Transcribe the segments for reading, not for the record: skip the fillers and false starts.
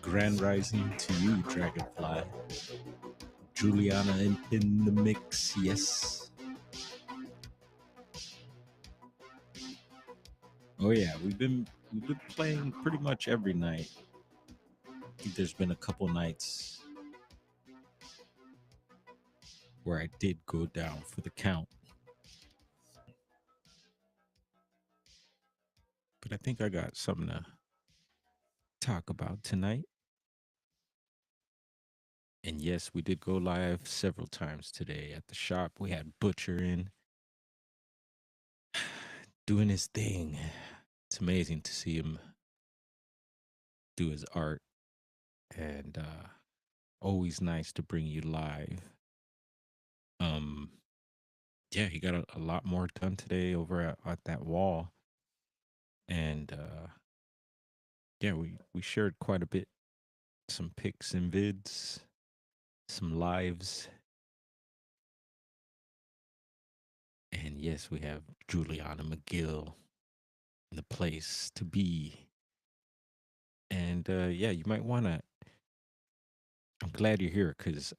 Grand rising to you, Dragonfly. Juliana in the mix, yes. Oh yeah, we've been playing pretty much every night. I think there's been a couple nights where I did go down for the count. But I think I got something to talk about tonight. And yes, we did go live several times today at the shop. We had Butcher in doing his thing. It's amazing to see him do his art, and always nice to bring you live. Um, yeah, he got a lot more done today over at that wall, and yeah, we shared quite a bit, some pics and vids, some lives, and yes, we have Juliana McGill in the place to be, and yeah, you might want to. I'm glad you're here because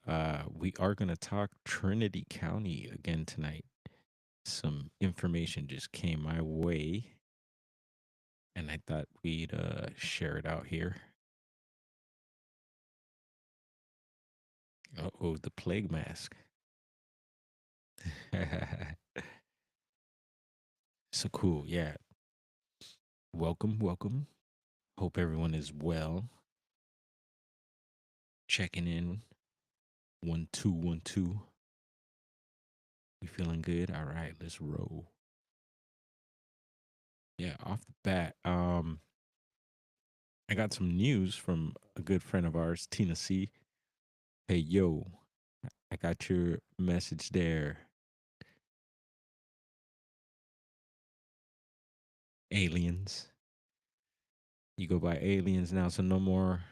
we are going to talk Trinity County again tonight. Some information just came my way, and I thought we'd share it out here. Oh, the plague mask. So cool. Yeah. Welcome, welcome. Hope everyone is well. Checking in. 1 2 1 2. We feeling good? All right, let's roll. Yeah, off the bat, I got some news from a good friend of ours, Tina C. Hey yo, I got your message there. Aliens. You go by aliens now, so no more.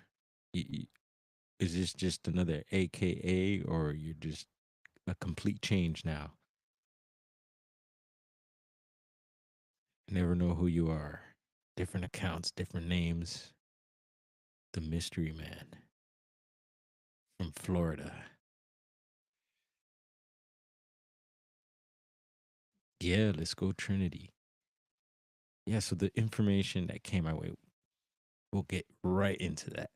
Is this just another AKA, or you're just a complete change now? Never know who you are. Different accounts, different names. The mystery man from Florida. Yeah, let's go Trinity. Yeah, so the information that came my way, we'll get right into that.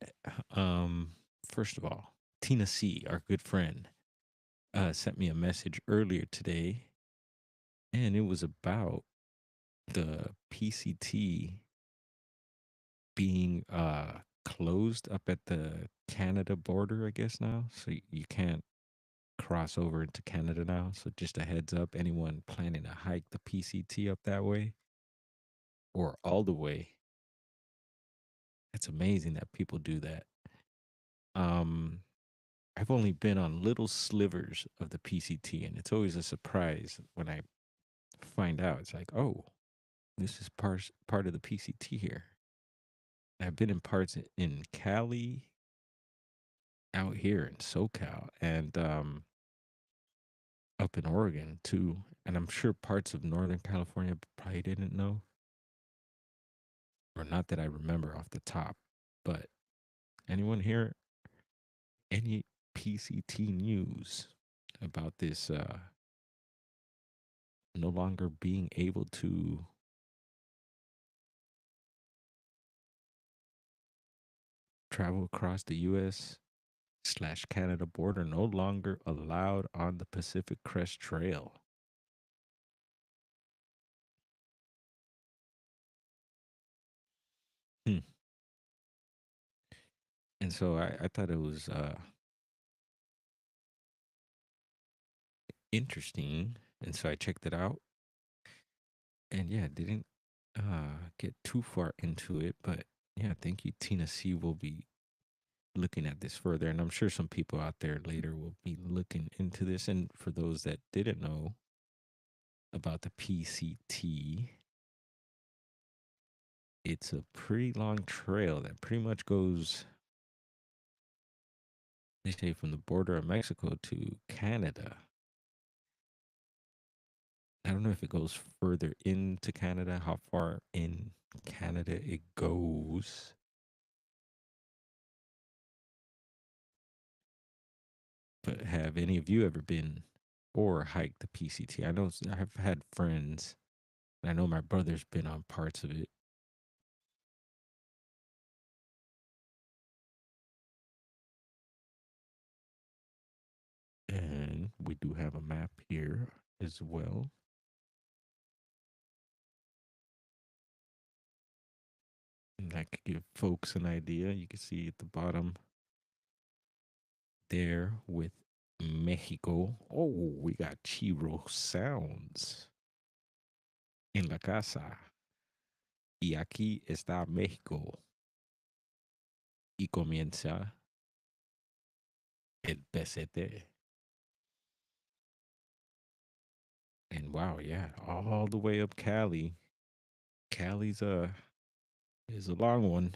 First of all, Tina C, our good friend, sent me a message earlier today, and it was about the PCT being closed up at the Canada border, I guess now. So you can't cross over into Canada now. So just a heads up, anyone planning to hike the PCT up that way or all the way. It's amazing that people do that. Um I've only been on little slivers of the PCT, and it's always a surprise when I find out. It's like, oh, this is part of the PCT here. I've been in parts in Cali, out here in SoCal, and up in Oregon too. And I'm sure parts of Northern California probably didn't know, or not that I remember off the top. But anyone here, any PCT news about this no longer being able to travel across the US/Canada border, no longer allowed on the Pacific Crest Trail? Hmm. And so I thought it was interesting. And so I checked it out. And yeah, didn't get too far into it, but Yeah, thank you, Tina C. Will be looking at this further, and I'm sure some people out there later will be looking into this. And for those that didn't know about the PCT, it's a pretty long trail that pretty much goes, they say, from the border of Mexico to Canada. I don't know if it goes further into Canada, how far in Canada it goes. But have any of you ever been or hiked the PCT? I know I've had friends, and I know my brother's been on parts of it. And we do have a map here as well. And that could give folks an idea. You can see at the bottom there with Mexico. Oh, we got Chiro sounds en la casa. Y aquí está México. Y comienza el PCT. And wow, yeah, all the way up Cali. Cali's is a long one.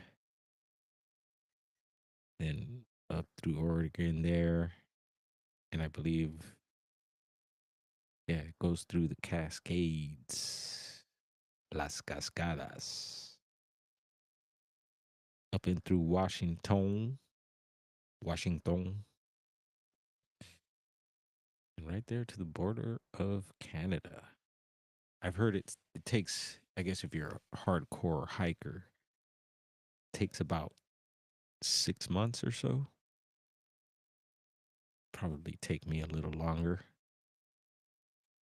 Then up through Oregon there. And I believe, yeah, it goes through the Cascades. Las Cascadas. Up and through Washington. Washington. And right there to the border of Canada. I've heard it takes, I guess if you're a hardcore hiker, it takes about 6 months or so. Probably take me a little longer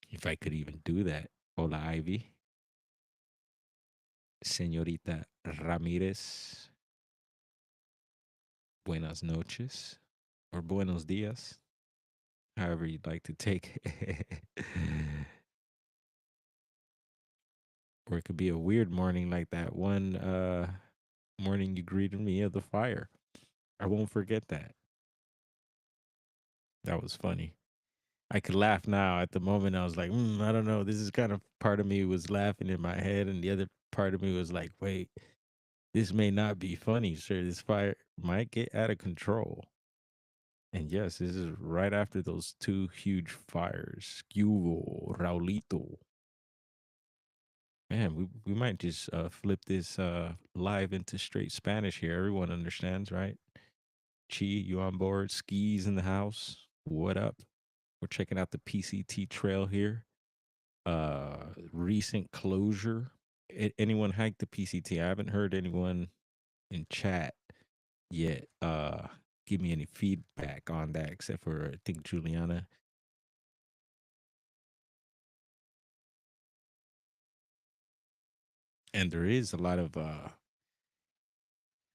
if I could even do that. Hola, Ivy. Señorita Ramirez. Buenas noches or buenos dias, however you'd like to take it. Or it could be a weird morning like that one morning you greeted me of the fire. I won't forget that. That was funny. I could laugh now. At the moment, I was like, I don't know. This is kind of part of me was laughing in my head, and the other part of me was like, wait, this may not be funny, sir. This fire might get out of control. And yes, this is right after those two huge fires. Hugo, Raulito. Man, we might just flip this live into straight Spanish here. Everyone understands, right? Chi, you on board? Skis in the house. What up? We're checking out the PCT trail here. Recent closure. Anyone hiked the PCT? I haven't heard anyone in chat yet give me any feedback on that, except for I think Juliana. And there is a lot of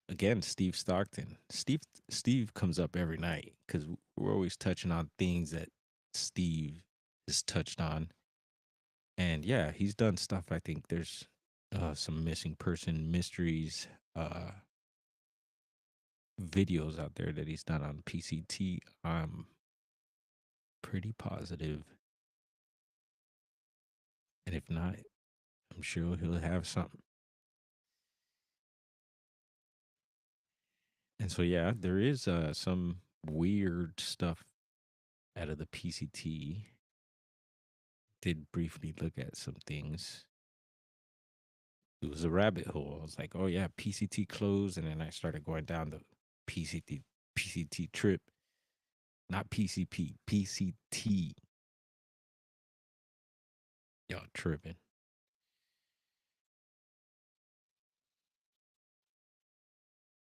again, Steve Stockton. Steve comes up every night because we're always touching on things that Steve has touched on. And yeah, he's done stuff. I think there's some missing person mysteries videos out there that he's done on PCT. I'm pretty positive. And if not, I'm sure he'll have something. And so yeah, there is some weird stuff out of the PCT. Did briefly look at some things. It was a rabbit hole. I was like, oh yeah, PCT closed, and then I started going down the PCT trip, not PCP, PCT. Y'all tripping.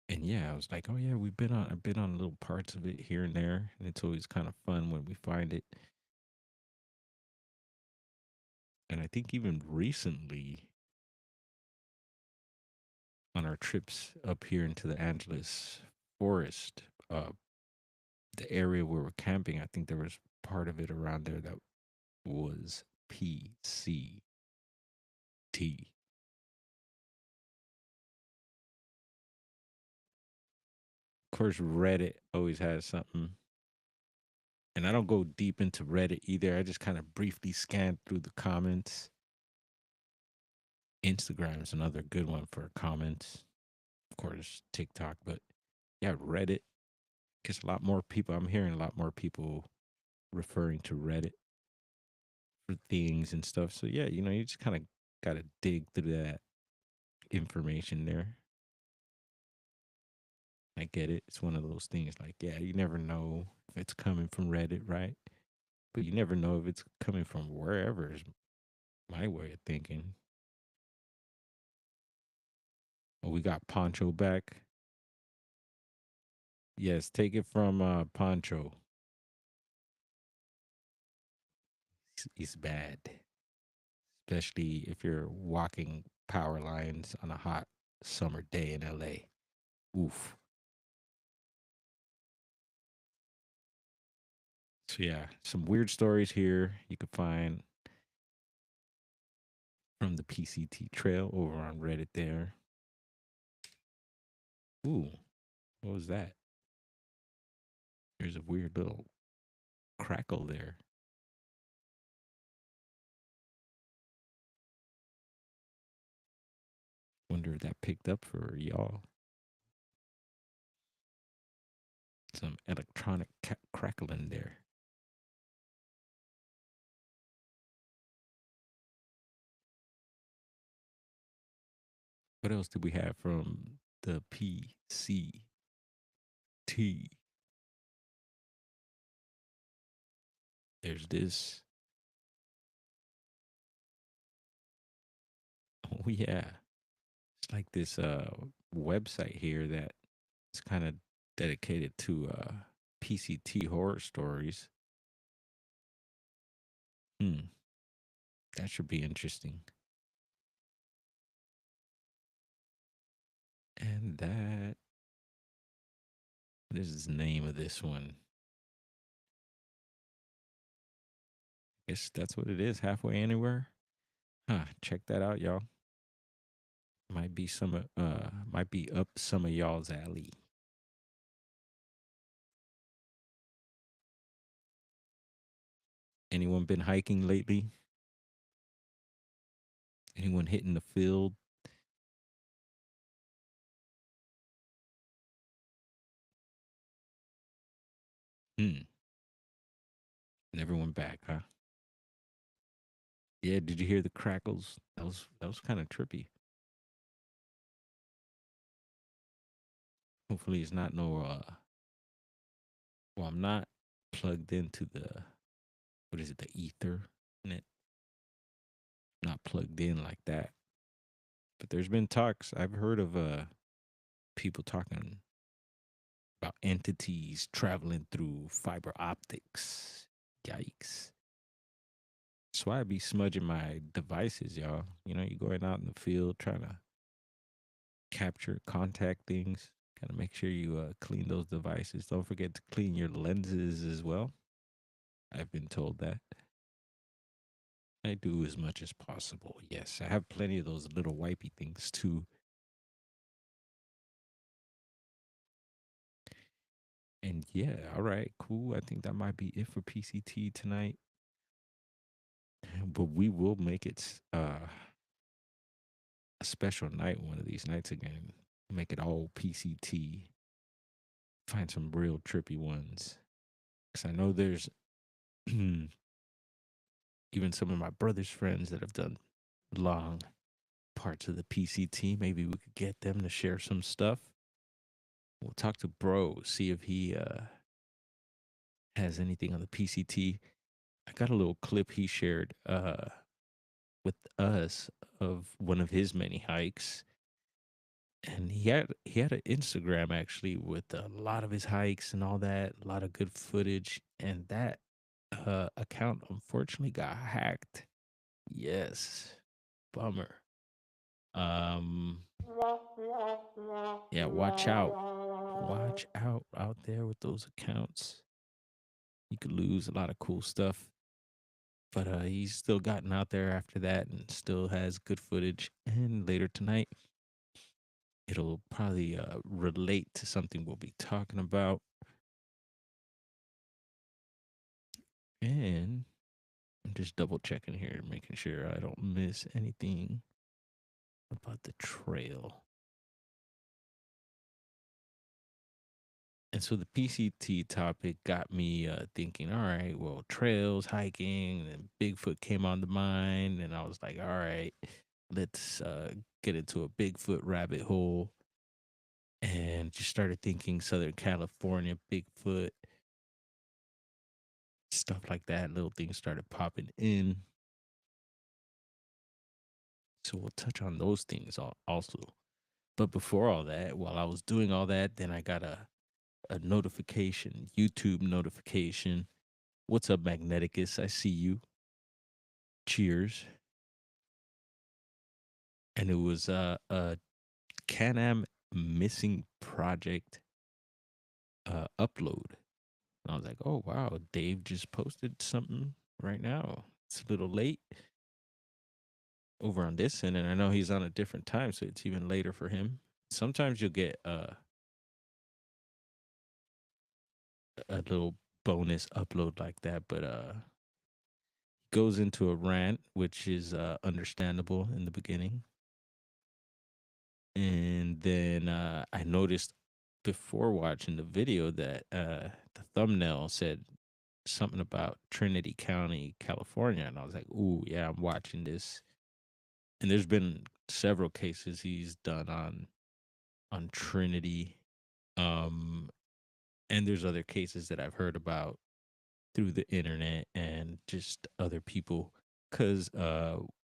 And yeah, I was like, oh yeah, I've been on little parts of it here and there, and it's always kind of fun when we find it. And I think even recently on our trips up here into the Angeles forest, the area where we're camping, I think there was part of it around there that was PCT. course, Reddit always has something. And I don't go deep into Reddit either. I just kind of briefly scan through the comments. Instagram is another good one for comments. Of course, TikTok, but yeah, Reddit. Because a lot more people, I'm hearing a lot more people referring to Reddit for things and stuff. So yeah, you just kind of got to dig through that information there. I get it. It's one of those things like, yeah, you never know if it's coming from Reddit, right? But you never know if it's coming from wherever, is my way of thinking. Oh, we got Poncho back. Yes, take it from Poncho. He's bad, especially if you're walking power lines on a hot summer day in LA. Oof. So yeah, some weird stories here you could find from the PCT trail over on Reddit there. Ooh, what was that? There's a weird little crackle there. Wonder if that picked up for y'all. Some electronic crackling there. What else do we have from the PCT? There's this. Oh yeah, it's like this website here that it's kind of dedicated to PCT horror stories. Hmm, that should be interesting. And that, what is the name of this one? Guess that's what it is. Halfway anywhere. Huh. Check that out, y'all. Might be up some of y'all's alley. Anyone been hiking lately? Anyone hitting the field? Hmm. Never went back, huh? Yeah. Did you hear the crackles? That was kind of trippy. Hopefully, it's not no. Well, I'm not plugged into the, what is it? The ether. Net. Not plugged in like that. But there's been talks. I've heard of people talking about entities traveling through fiber optics. Yikes. That's why I be smudging my devices, y'all. You going out in the field trying to capture, contact things. Gotta make sure you clean those devices. Don't forget to clean your lenses as well. I've been told that. I do as much as possible. Yes, I have plenty of those little wipey things too. And yeah, all right, cool. I think that might be it for PCT tonight. But we will make it a special night one of these nights again. Make it all PCT. Find some real trippy ones. Because I know there's even some of my brother's friends that have done long parts of the PCT. Maybe we could get them to share some stuff. We'll talk to Bro, see if he has anything on the PCT. I got a little clip he shared with us of one of his many hikes, and he had an Instagram actually with a lot of his hikes and all that, a lot of good footage, and that account unfortunately got hacked. Yes, bummer. Um, yeah, watch out there with those accounts. You could lose a lot of cool stuff. But he's still gotten out there after that and still has good footage. And later tonight, It'll probably relate to something we'll be talking about. And I'm just double checking here, making sure I don't miss anything about the trail. And so the PCT topic got me thinking, all right, well, trails, hiking, and Bigfoot came on the mind. And I was like, all right, let's get into a Bigfoot rabbit hole. And just started thinking Southern California, Bigfoot, stuff like that. Little things started popping in. So we'll touch on those things also. But before all that, while I was doing all that, then I got a notification, YouTube notification. What's up, Magneticus? I see you. Cheers. And it was a Can-Am missing project upload. And I was like, oh wow, Dave just posted something right now. It's a little late over on this end, and I know he's on a different time, so it's even later for him. Sometimes you'll get a little bonus upload like that, but goes into a rant, which is understandable in the beginning. And then I noticed before watching the video that the thumbnail said something about Trinity County, California, and I was like, "Ooh, yeah, I'm watching this." And there's been several cases he's done on Trinity, um, and there's other cases that I've heard about through the internet and just other people. Cause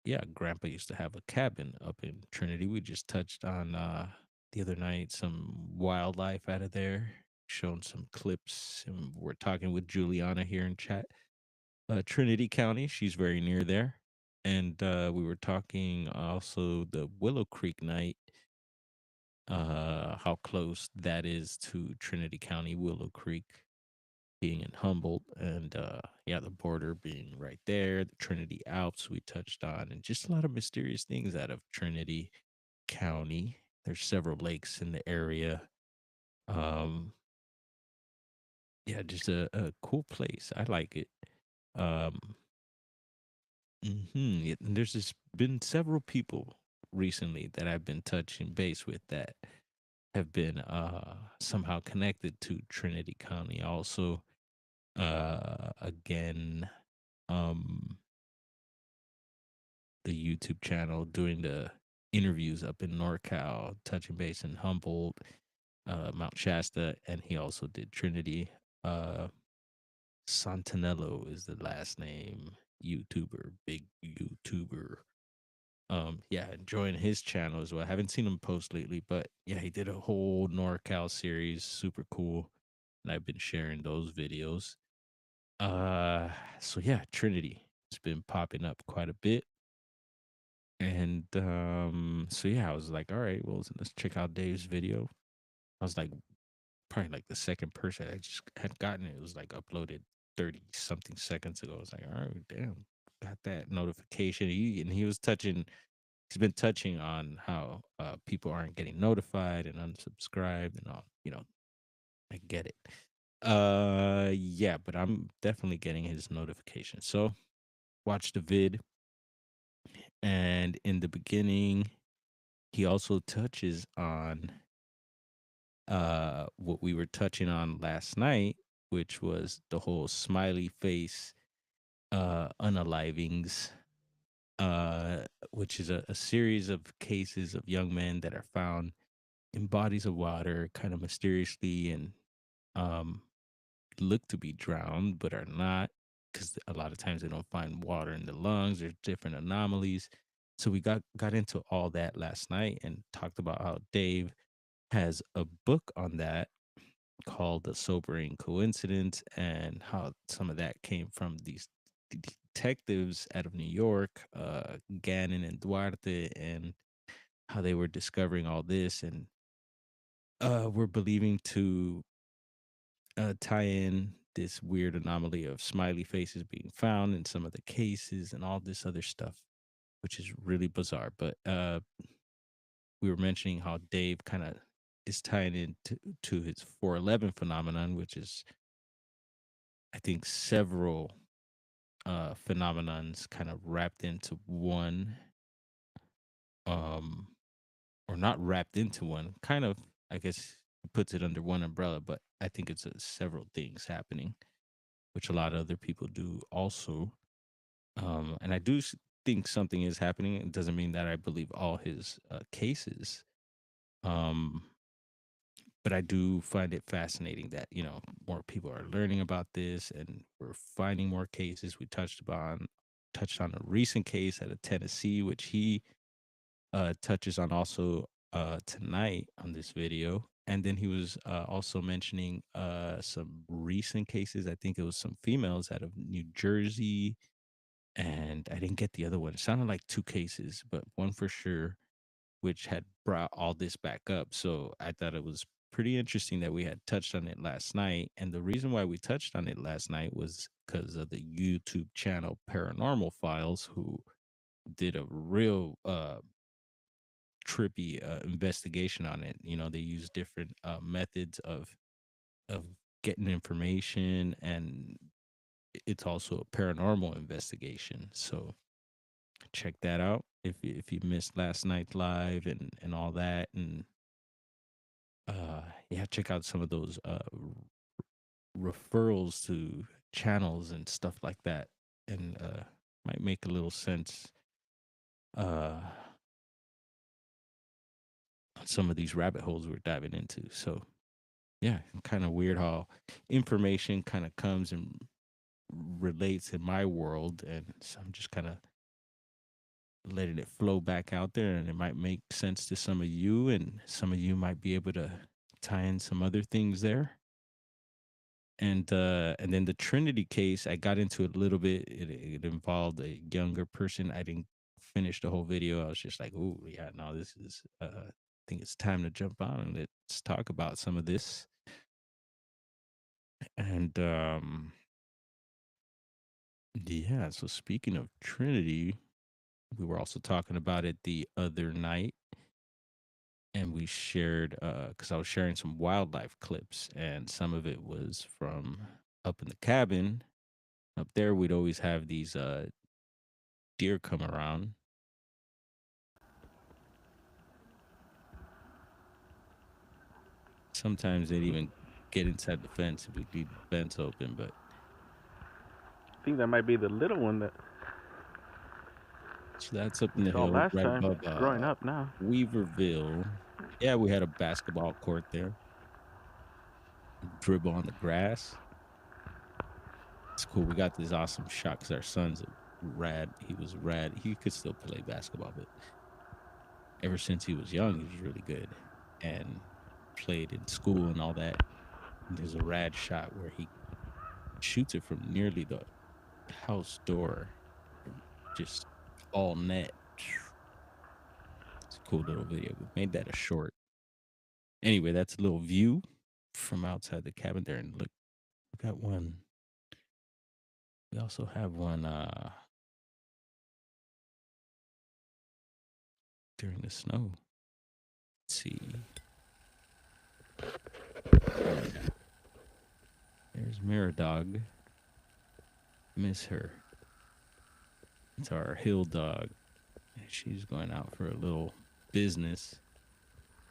yeah, Grandpa used to have a cabin up in Trinity. We just touched on the other night some wildlife out of there, shown some clips, and we're talking with Juliana here in chat. Trinity County, she's very near there. And we were talking also the Willow Creek night, how close that is to Trinity County, Willow Creek being in Humboldt, and yeah, the border being right there, the Trinity Alps we touched on, and just a lot of mysterious things out of Trinity County. There's several lakes in the area. Um, yeah, just a cool place. I like it. Um, and there's just been several people recently that I've been touching base with that have been somehow connected to Trinity County. Also, again, um the YouTube channel doing the interviews up in NorCal, touching base in Humboldt, Mount Shasta, and he also did Trinity. Uh, Santinello is the last name. YouTuber, big YouTuber. Yeah, enjoying his channel as well. I haven't seen him post lately, but yeah, he did a whole NorCal series, super cool, and I've been sharing those videos. Uh, so yeah, Trinity. It's been popping up quite a bit. And so yeah, I was like, all right, well, let's check out Dave's video. I was like, probably like the second person I just had gotten it. It was like uploaded 30 something seconds ago. I was like, all right, damn, got that notification. He was touching, he's been touching on how people aren't getting notified and unsubscribed and all, I get it. Yeah, but I'm definitely getting his notification. So watch the vid. And in the beginning, he also touches on what we were touching on last night, which was the whole smiley face unalivings, which is a series of cases of young men that are found in bodies of water kind of mysteriously and um, look to be drowned but are not, because a lot of times they don't find water in the lungs. There's different anomalies. So we got into all that last night and talked about how Dave has a book on that called The Sobering Coincidence, and how some of that came from these detectives out of New York, Gannon and Duarte, and how they were discovering all this, and we're believing to tie in this weird anomaly of smiley faces being found in some of the cases and all this other stuff, which is really bizarre. But we were mentioning how Dave kind of is tying into his 411 phenomenon, which is, I think, several phenomenons kind of wrapped into one, um, or not wrapped into one. Kind of, I guess, he puts it under one umbrella, but I think it's several things happening, which a lot of other people do also. And I do think something is happening. It doesn't mean that I believe all his cases. Um, but I do find it fascinating that, more people are learning about this and we're finding more cases. We touched on a recent case out of Tennessee, which he touches on also tonight on this video. And then he was also mentioning some recent cases. I think it was some females out of New Jersey, and I didn't get the other one. It sounded like two cases, but one for sure, which had brought all this back up. So I thought it was pretty interesting that we had touched on it last night. And the reason why we touched on it last night was because of the YouTube channel Paranormal Files, who did a real trippy investigation on it. They use different methods of getting information, and it's also a paranormal investigation. So check that out if you missed last night's live and all that. And yeah, check out some of those referrals to channels and stuff like that, and might make a little sense uh on some of these rabbit holes we're diving into. So yeah, kind of weird how information kind of comes and relates in my world, and so I'm just kind of letting it flow back out there, and it might make sense to some of you, and some of you might be able to tie in some other things there. And then the Trinity case, I got into it a little bit. It involved a younger person. I didn't finish the whole video. I was just like, oh yeah, no, this is I think it's time to jump on and let's talk about some of this. And yeah, so speaking of Trinity, we were also talking about it the other night, and we shared because I was sharing some wildlife clips, and some of it was from up in the cabin. Up there, we'd always have these deer come around. Sometimes they'd even get inside the fence if we leave the fence open. But I think that might be the little one that so that's up we in the saw hills last right time. above It's growing up now. Weaverville. Yeah, we had a basketball court there. Dribble on the grass. It's cool. We got this awesome shot because our son's rad. He was rad. He could still play basketball, but ever since he was young, he was really good and played in school and all that. And there's a rad shot where he shoots it from nearly the house door, just all net. It's a cool little video. We made that a short. Anyway, that's a little view from outside the cabin there. And look, we got one. We also have one during the snow. Let's see. Yeah. There's Mirror Dog. Miss her. It's our hill dog. She's going out for a little business.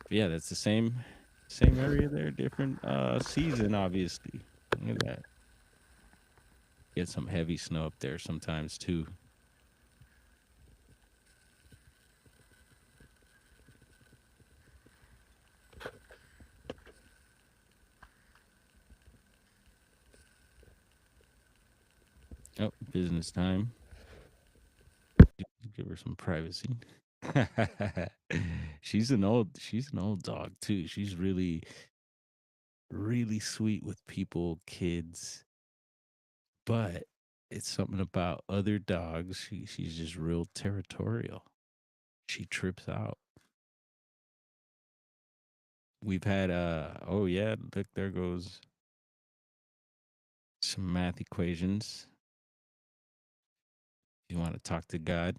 But yeah, that's the same area there, different season, obviously. Look at that. Get some heavy snow up there sometimes too. Oh, business time. Give her some privacy. She's an old dog too. She's really really sweet with people, kids, but it's something about other dogs. She's just real territorial. She trips out. We've had oh yeah, look, there goes some math equations. If you want to talk to God.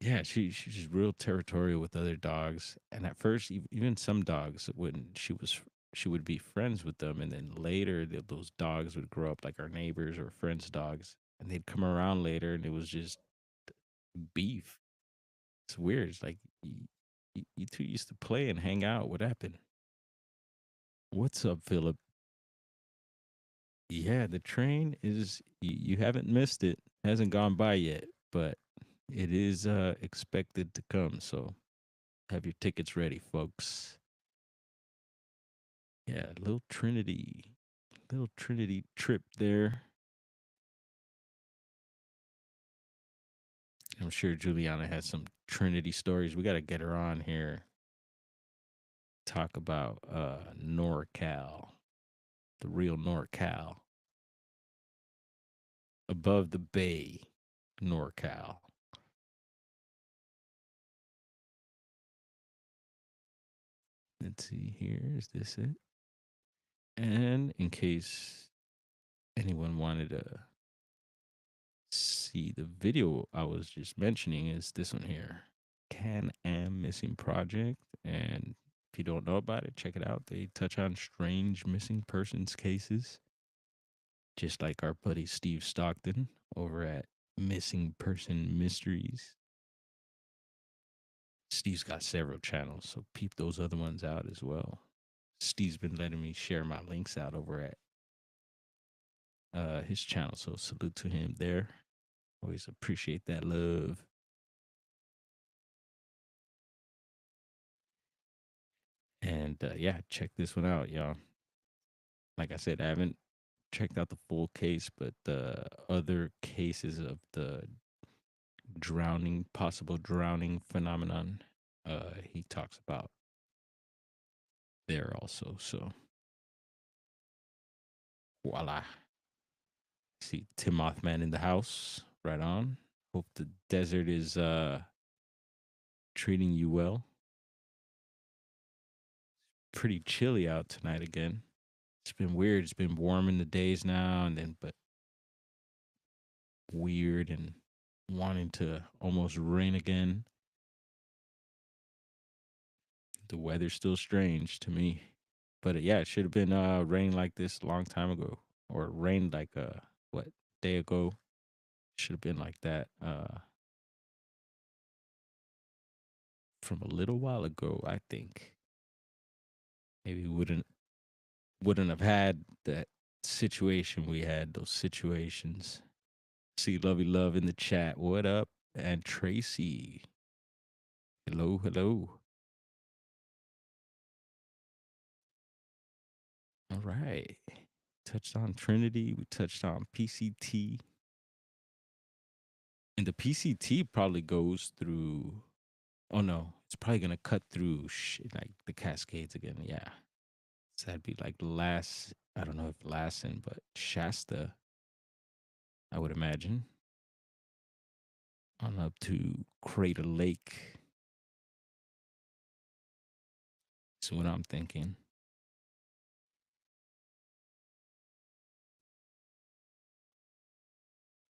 Yeah, she's just real territorial with other dogs. And at first, even some dogs, when she would be friends with them, and then later those dogs would grow up like our neighbors or friends' dogs, and they'd come around later, and it was just beef. It's weird. It's like you two used to play and hang out. What happened? What's up, Philip? Yeah, the train is you haven't missed it. Hasn't gone by yet, but it is expected to come. So have your tickets ready, folks. Yeah, little Trinity trip there. I'm sure Juliana has some Trinity stories. We got to get her on here. Talk about NorCal, the real NorCal, above the bay, NorCal. Let's see here. Is this it? And in case anyone wanted to see the video I was just mentioning, is this one here. Can Am Missing Project. And if you don't know about it, check it out. They touch on strange missing persons cases, just like our buddy Steve Stockton over at Missing Person Mysteries. Steve's got several channels, so peep those other ones out as well. Steve's been letting me share my links out over at his channel, so salute to him there. Always appreciate that love. And yeah, check this one out, y'all. Like I said, I haven't checked out the full case, but the other cases of the drowning, possible drowning phenomenon, he talks about there also. So voila. See Tim Mothman in the house. Right on. Hope the desert is treating you well. Pretty chilly out tonight again. It's been weird. It's been warm in the days now and then, but weird and wanting to almost rain again. The weather's still strange to me. But yeah, it should have been raining like this a long time ago. Or rained like what, day ago. Should have been like that from a little while ago, I think. Maybe wouldn't have had that situation we had, those situations. See Lovey Love in the chat. What up? And Tracy. Hello, hello. All right. Touched on Trinity. We touched on PCT. And the PCT probably goes through. Oh no, it's probably gonna cut through like the Cascades again. Yeah, so that'd be like last. I don't know if Lassen, but Shasta. I would imagine on up to Crater Lake. Is what I'm thinking.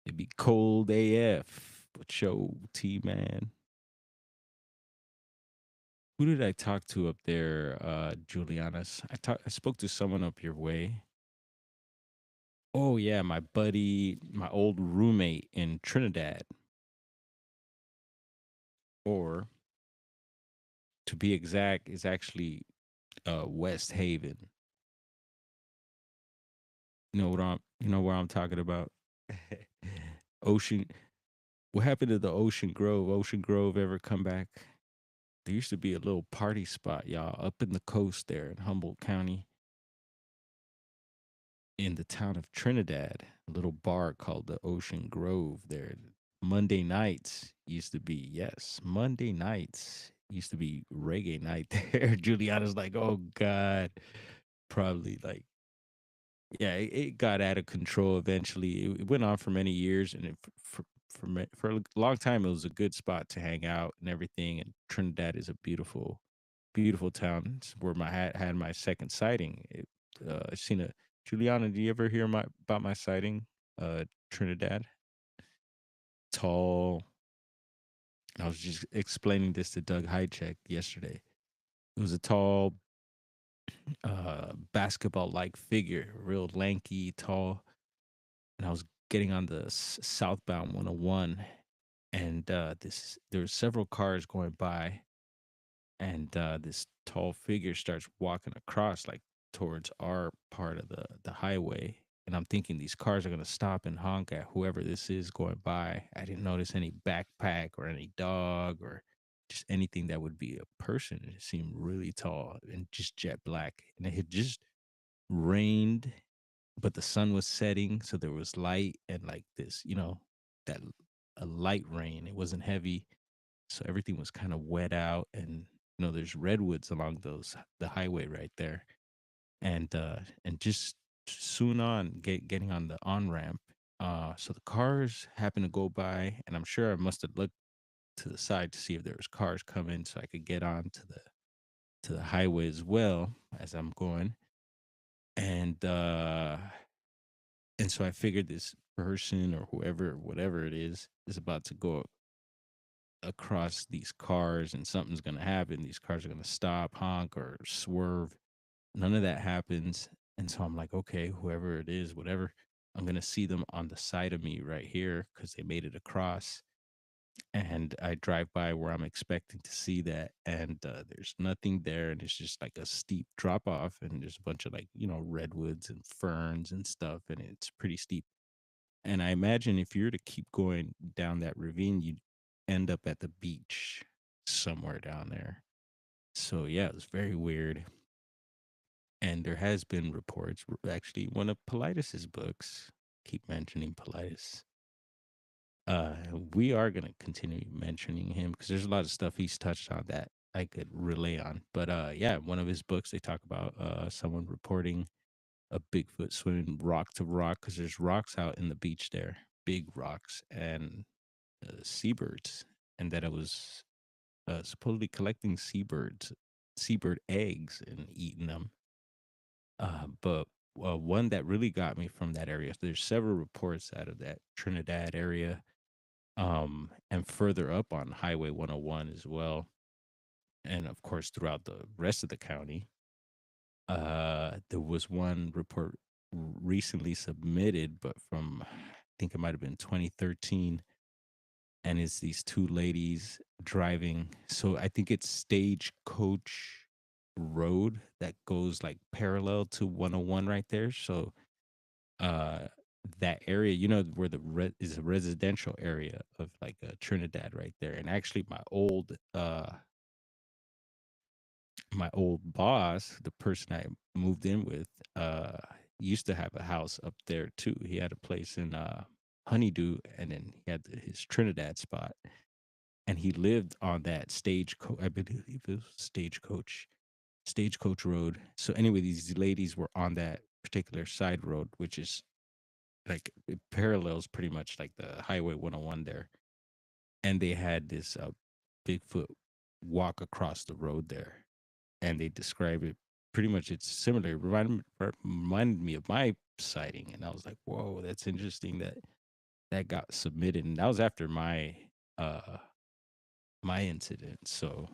It'd be cold AF, but show T man. Who did I talk to up there, Julianas? I spoke to someone up your way. Oh yeah, my buddy, my old roommate in Trinidad, or to be exact, is actually West Haven. You know where I'm talking about. Ocean. What happened to the Ocean Grove? Ocean Grove ever come back? There used to be a little party spot, y'all, up in the coast there in Humboldt County, in the town of Trinidad. A little bar called the Ocean Grove there. Monday nights used to be, yes, Monday nights used to be reggae night there. Juliana's like, oh God, probably like, yeah, it got out of control eventually. It went on for many years, and for a long time, it was a good spot to hang out and everything. And Trinidad is a beautiful, beautiful town. It's where my had my second sighting. I've seen a Juliana. Do you ever hear about my sighting? Trinidad, tall, I was just explaining this to Doug Hycheck yesterday. It was a tall, basketball like figure, real lanky, tall. And I was getting on the southbound 101, and there were several cars going by, and this tall figure starts walking across, like towards our part of the highway. And I'm thinking these cars are gonna stop and honk at whoever this is going by. I didn't notice any backpack or any dog or just anything that would be a person. It seemed really tall and just jet black, and it had just rained, but the sun was setting, so there was light and like this, that a light rain. It wasn't heavy, so everything was kind of wet out, and there's redwoods along the highway right there, and just soon on getting on the on ramp. So the cars happened to go by, and I'm sure I must have looked to the side to see if there was cars coming, so I could get on to the highway as well as I'm going, and so I figured this person or whoever, whatever it is about to go across these cars and something's going to happen. These cars are going to stop, honk, or swerve. None of that happens. And so I'm like, okay, whoever it is, whatever, I'm going to see them on the side of me right here because they made it across. And I drive by where I'm expecting to see that. And there's nothing there. And it's just like a steep drop off. And there's a bunch of like, redwoods and ferns and stuff. And it's pretty steep. And I imagine if you were to keep going down that ravine, you'd end up at the beach somewhere down there. So yeah, it was very weird. And there has been reports. Actually, one of Politis's books, keep mentioning Politis. Uh, we are gonna continue mentioning him because there's a lot of stuff he's touched on that I could relay on. But yeah, one of his books they talk about someone reporting a Bigfoot swimming rock to rock because there's rocks out in the beach there, big rocks, and seabirds, and that it was supposedly collecting seabird eggs and eating them. But one that really got me from that area, there's several reports out of that Trinidad area, and further up on Highway 101 as well, and of course throughout the rest of the county. There was one report recently submitted, but from I think it might have been 2013, and it's these two ladies driving. So I think it's Stagecoach Road that goes like parallel to 101 right there. So uh that area, where is a residential area of like Trinidad right there. And actually my old boss, the person I moved in with, used to have a house up there too. He had a place in Honeydew, and then he had his Trinidad spot, and he lived on that stagecoach. I believe it was stagecoach road. So anyway, these ladies were on that particular side road, which is like it parallels pretty much like the Highway 101 there, and they had this Bigfoot walk across the road there, and they describe it pretty much. It's similar. It reminded me of my sighting, and I was like, "Whoa, that's interesting that got submitted." And that was after uh my incident. So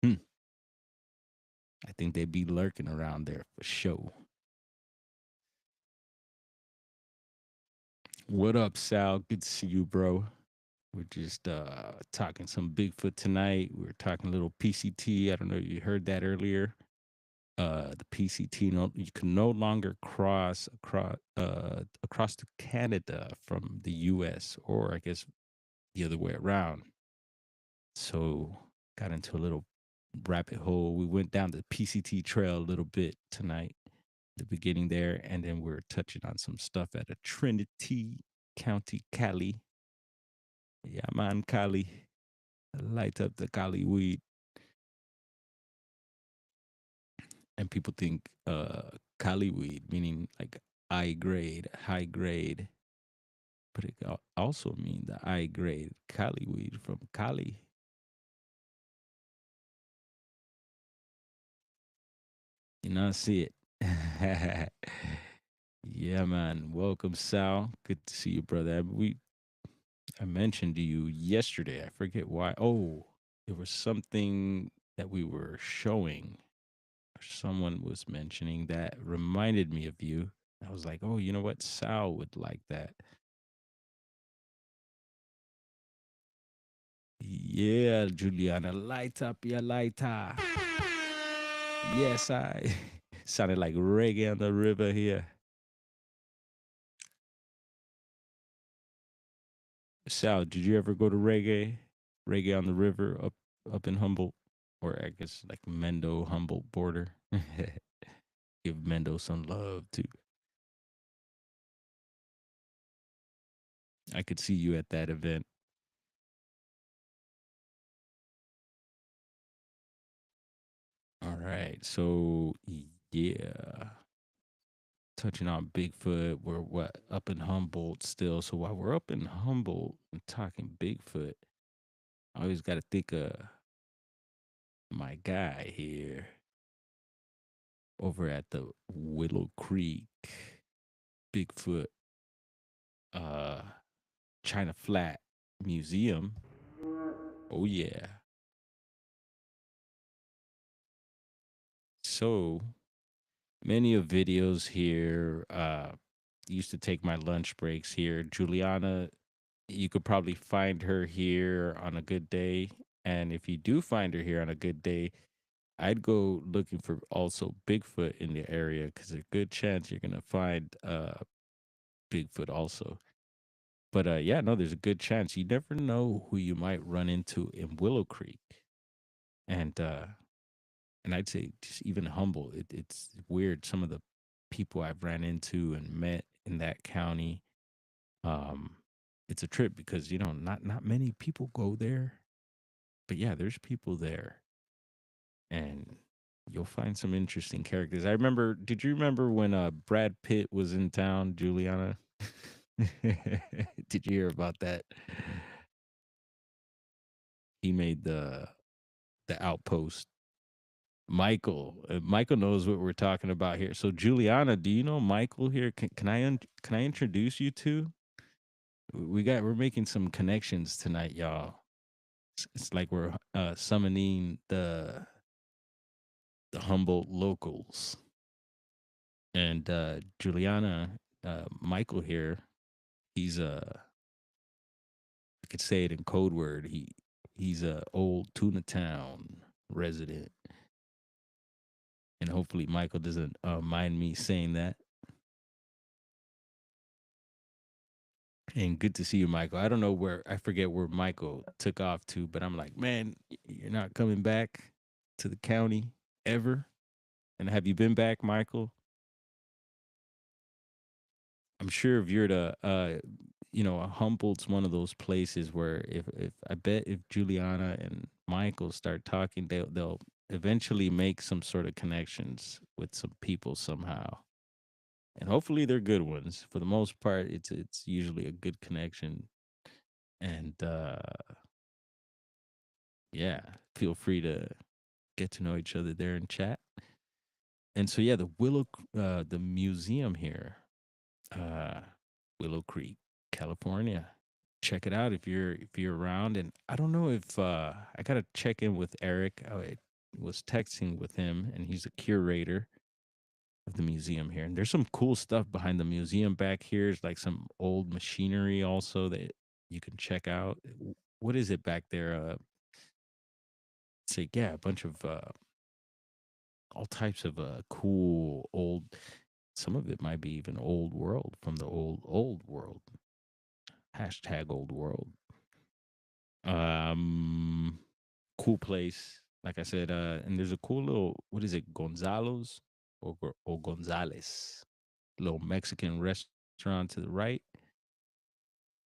hmm, I think they'd be lurking around there for sure. What up, Sal? Good to see you, bro. We're just talking some Bigfoot tonight. We were talking a little PCT. I don't know if you heard that earlier. The PCT, you can no longer across to Canada from the US, or I guess the other way around. So got into a little rabbit hole. We went down the PCT trail a little bit tonight, the beginning there, and then we're touching on some stuff at a Trinity County, Cali. Yeah, man, Cali. Light up the Cali weed. And people think Cali weed, meaning like high grade, but it also mean the high grade Cali weed from Cali. You know, see it. Yeah, man. Welcome, Sal. Good to see you, brother. I mentioned to you yesterday. I forget why. Oh, there was something that we were showing, or someone was mentioning that reminded me of you. I was like, oh, you know what? Sal would like that. Yeah, Juliana, light up your lighter. Yes, I sounded like reggae on the river here. Sal, did you ever go to reggae? Reggae on the river up in Humboldt, or I guess like Mendo Humboldt border. Give Mendo some love too. I could see you at that event. All right, so yeah, touching on Bigfoot, we're what up in Humboldt still. So while we're up in Humboldt and talking Bigfoot, I always got to think of my guy here over at the Willow Creek Bigfoot uh China Flat Museum. Oh yeah. So many of videos here. Used to take my lunch breaks here. Juliana, you could probably find her here on a good day. And if you do find her here on a good day, I'd go looking for also Bigfoot in the area because there's a good chance you're gonna find Bigfoot also. But yeah, no, there's a good chance. You never know who you might run into in Willow Creek. And I'd say just even humble. It's weird. Some of the people I've ran into and met in that county, um, it's a trip because not many people go there, but yeah, there's people there, and you'll find some interesting characters. I remember. Did you remember when Brad Pitt was in town, Juliana? Did you hear about that? He made the Outpost. Michael knows what we're talking about here. So Juliana, do you know Michael here? Can I introduce you to? We're making some connections tonight, y'all. It's like we're summoning the Humboldt locals. And Juliana, Michael here, he's I could say it in code word. He's a old Tuna Town resident, and hopefully Michael doesn't mind me saying that. And good to see you, Michael. I don't know where I forget where Michael took off to, but I'm like, man, you're not coming back to the county ever. And have you been back, Michael? I'm sure if you're to, Humboldt's one of those places where if I bet if Juliana and Michael start talking, they'll eventually make some sort of connections with some people somehow, and hopefully they're good ones. For the most part, it's usually a good connection, and yeah, feel free to get to know each other there in chat. And so yeah, the museum here, uh, Willow Creek, California. Check it out if you're around. And I don't know if I gotta check in with Eric. I was texting with him, and he's a curator of the museum here. And there's some cool stuff behind the museum back here. It's like some old machinery also that you can check out. What is it back there? It's like yeah, a bunch of all types of cool old. Some of it might be even old world from the old world. Hashtag old world. Um, cool place. Like I said, and there's a cool little what is it, Gonzalo's or Gonzales, little Mexican restaurant to the right,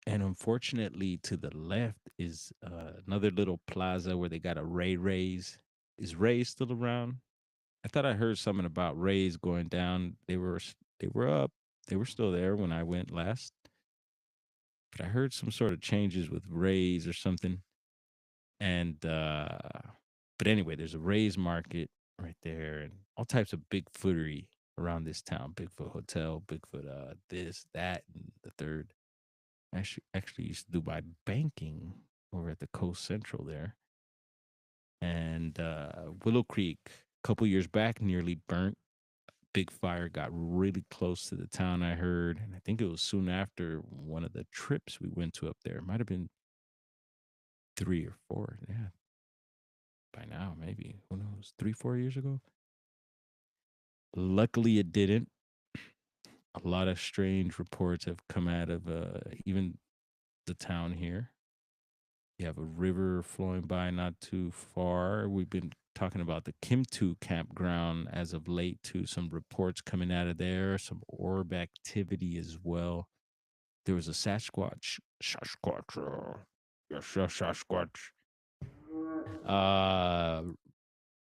and unfortunately to the left is another little plaza where they got a Ray's. Is Ray still around? I thought I heard something about Rays going down. They were up. They were still there when I went last, but I heard some sort of changes with Rays or something. And but anyway, there's a Rays market right there, and all types of Bigfootery around this town. Bigfoot Hotel, Bigfoot this, that, and the third. Actually used to do my banking over at the Coast Central there, and Willow Creek. A couple years back, nearly burnt. Big fire got really close to the town. I heard, and I think it was soon after one of the trips we went to up there. It might have been 3 or 4. Yeah, by now maybe who knows, 3 4 years ago. Luckily, it didn't. A lot of strange reports have come out of even the town here. You have a river flowing by not too far. We've been talking about the Kimtu campground as of late, too. Some reports coming out of there, some orb activity as well. There was a Sasquatch, yes, yes, Sasquatch, uh,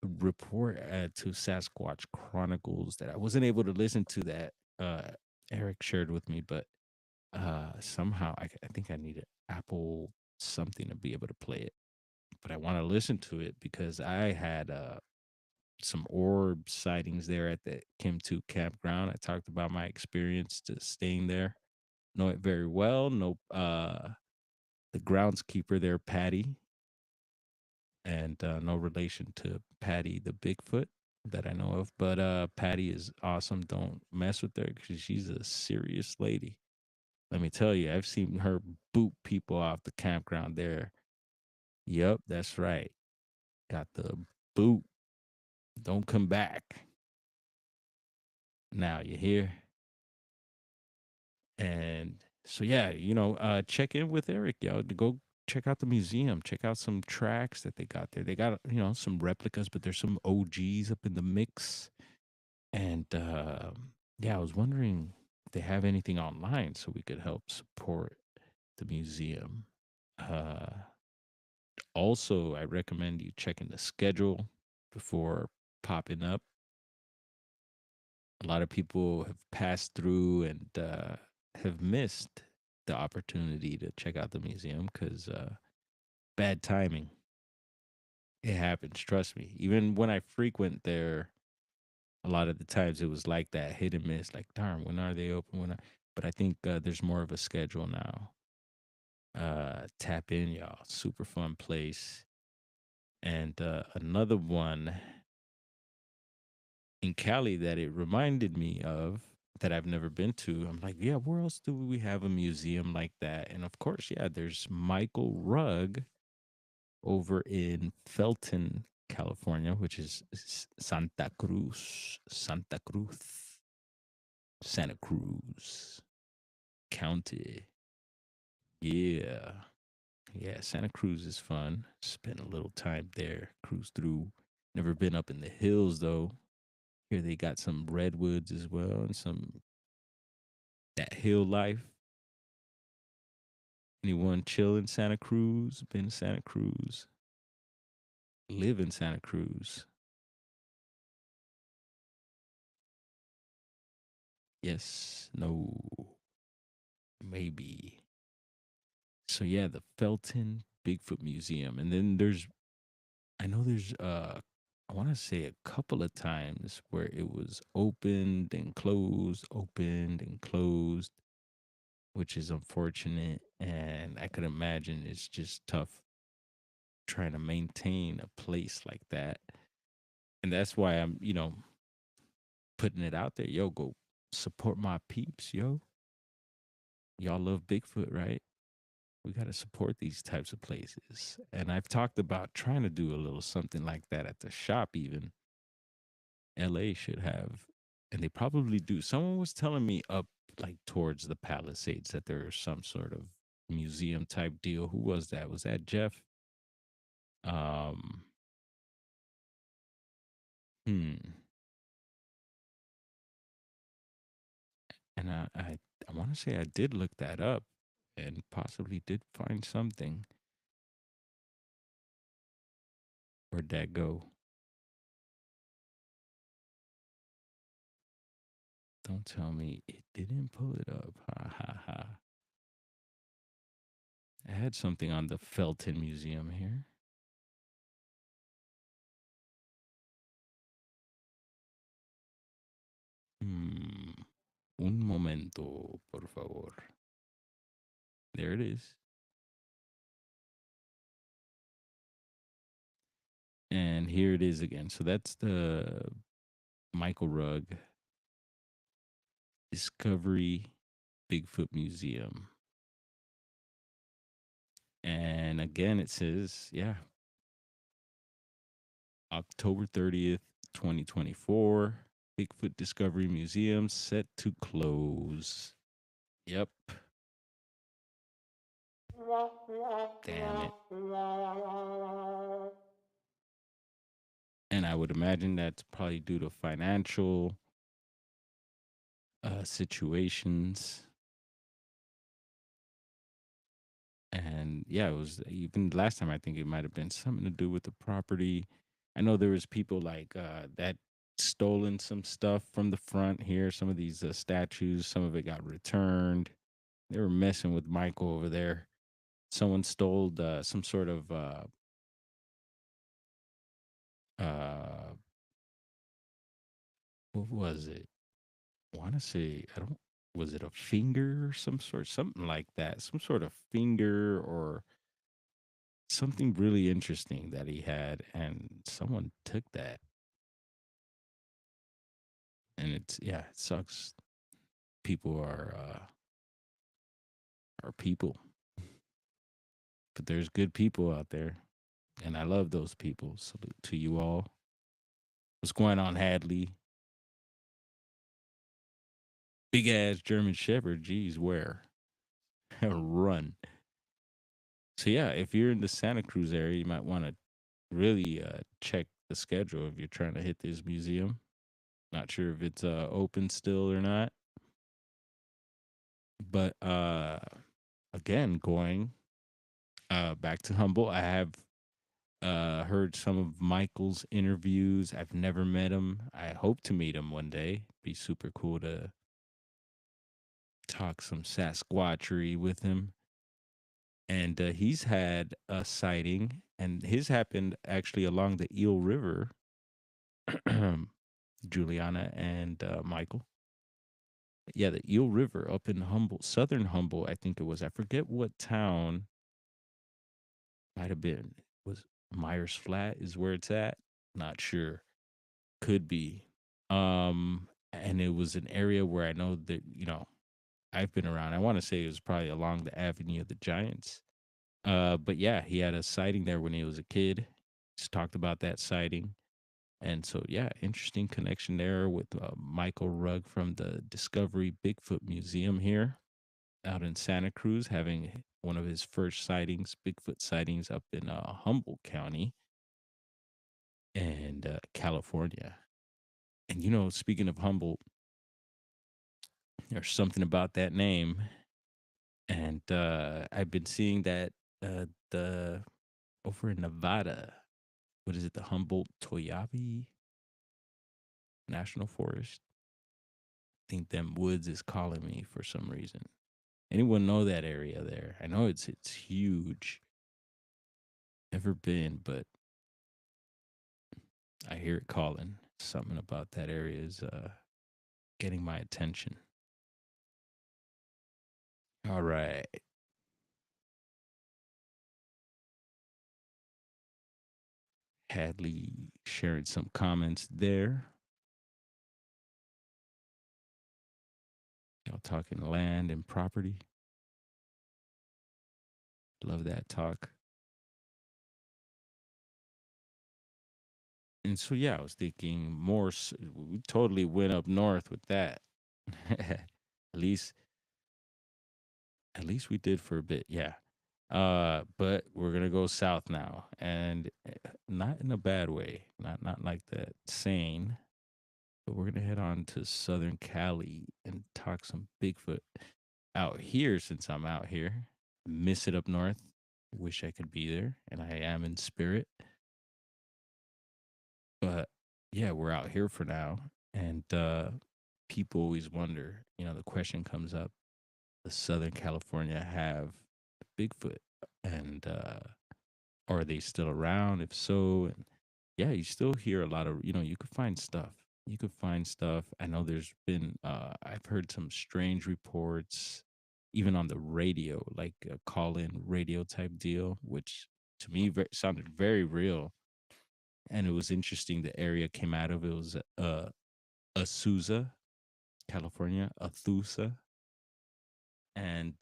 report to Sasquatch Chronicles that I wasn't able to listen to that Eric shared with me, but somehow I think I need an Apple something to be able to play it. But I want to listen to it because I had some orb sightings there at the Kim 2 campground. I talked about my experience to staying there. Know it very well. Know the groundskeeper there, Patty, and no relation to Patty the Bigfoot that I know of. But Patty is awesome. Don't mess with her because she's a serious lady. Let me tell you, I've seen her boot people off the campground there. Yep, that's right. Got the boot. Don't come back. Now you hear? And so yeah, check in with Eric, yo. To go check out the museum. Check out some tracks that they got there. They got some replicas, but there's some OGs up in the mix. And yeah, I was wondering if they have anything online so we could help support the museum. Uh, Also, I recommend you checking the schedule before popping up. A lot of people have passed through and have missed the opportunity to check out the museum because bad timing. It happens, trust me. Even when I frequent there, a lot of the times it was like that hit and miss. Like, darn, when are they open? But I think there's more of a schedule now. Tap in, y'all. Super fun place. And another one in Cali that it reminded me of that I've never been to. I'm like, yeah, where else do we have a museum like that? And of course, yeah, there's Michael Rugg over in Felton, California, which is Santa Cruz County. Yeah. Yeah, Santa Cruz is fun. Spent a little time there, cruise through. Never been up in the hills though. Here they got some redwoods as well and some that hill life. Anyone chill in Santa Cruz? Been to Santa Cruz? Live in Santa Cruz? Yes, no, maybe. So yeah, the Felton Bigfoot Museum, and then I know there's I want to say a couple of times where it was opened and closed, which is unfortunate. And I could imagine it's just tough trying to maintain a place like that. And that's why I'm, putting it out there. Yo, go support my peeps, yo. Y'all love Bigfoot, right? We got to support these types of places. And I've talked about trying to do a little something like that at the shop, even. LA should have, and they probably do. Someone was telling me up like towards the Palisades that there's some sort of museum type deal. Who was that? Was that Jeff? Um, hmm. And I want to say I did look that up and possibly did find something. Where'd that go? Don't tell me it didn't pull it up. Ha ha ha. I had something on the Felton Museum here. Hmm. Un momento, por favor. There it is. And here it is again. So that's the Michael Rugg Discovery Bigfoot Museum. And again, it says, yeah, October 30th, 2024. Bigfoot Discovery Museum set to close. Yep. Damn it. And I would imagine that's probably due to financial situations. And yeah, it was even last time. I think it might have been something to do with the property. I know there was people like that stolen some stuff from the front here. Some of these statues, some of it got returned. They were messing with Michael over there. Someone stole some sort of uh, what was it? I want to say I don't. Was it a finger or some sort, something like that? Some sort of finger or something really interesting that he had, and someone took that. And it's yeah, it sucks. People are people, but there's good people out there, and I love those people. Salute to you all. What's going on, Hadley? Big ass German Shepherd. Geez, where? Run. So yeah, if you're in the Santa Cruz area, you might want to really check the schedule if you're trying to hit this museum. Not sure if it's open still or not, but again, going back to Humble, I have heard some of Michael's interviews. I've never met him. I hope to meet him one day. Be super cool to talk some Sasquatchery with him. And he's had a sighting, and his happened actually along the Eel River. Juliana and Michael. Yeah, the Eel River up in Humble, southern Humble, I think it was. I forget what town. Might have been. Was Myers Flat is where it's at? Not sure. Could be. And it was an area where I know that, I've been around. I want to say it was probably along the Avenue of the Giants. But yeah, he had a sighting there when he was a kid. Just talked about that sighting. And so, yeah, interesting connection there with Michael Rugg from the Discovery Bigfoot Museum here out in Santa Cruz, having one of his first sightings, Bigfoot sightings up in Humboldt County and California. And, speaking of Humboldt, there's something about that name. And I've been seeing that the over in Nevada, what is it, the Humboldt Toyabe National Forest? I think them woods is calling me for some reason. Anyone know that area there? I know it's huge. Never been, but I hear it calling. Something about that area is getting my attention. All right. Hadley sharing some comments there. Y'all talking land and property. Love that talk. And so yeah, I was thinking more. We totally went up north with that. least, at least we did for a bit. Yeah. But we're gonna go south now, and not in a bad way. Not like that sane. But we're gonna head on to Southern Cali and talk some Bigfoot out here. Since I'm out here, miss it up north. Wish I could be there, and I am in spirit. But yeah, we're out here for now. And people always wonder, the question comes up, does Southern California have Bigfoot? And are they still around? If so, and yeah, you still hear a lot of, you could find stuff. You could find stuff. I know there's been I've heard some strange reports even on the radio, like a call-in radio type deal, which to me sounded very real. And it was interesting. The area came out of it was Azusa, California, Azusa, and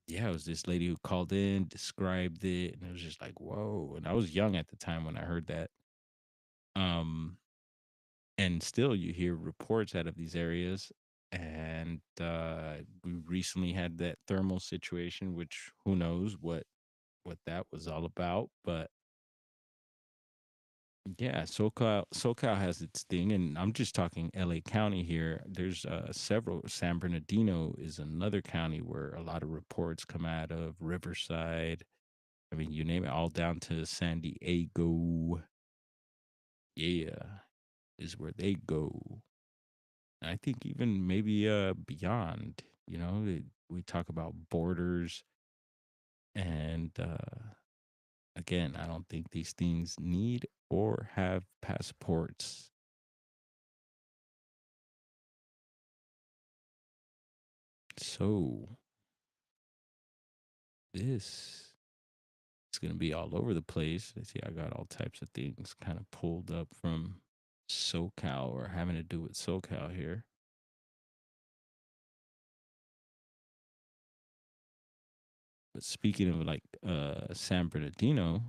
yeah, it was this lady who called in, described it, and it was just like, whoa. And I was young at the time when I heard that. Um, and still, you hear reports out of these areas. And we recently had that thermal situation, which who knows what that was all about. But yeah, SoCal has its thing, and I'm just talking LA County here. There's several. San Bernardino is another county where a lot of reports come out of. Riverside. I mean, you name it, all down to San Diego. Yeah, is where they go. And I think even maybe beyond. We talk about borders, and again, I don't think these things need or have passports. So this is going to be all over the place. Let's see, I got all types of things kind of pulled up from SoCal or having to do with SoCal here. But speaking of like San Bernardino,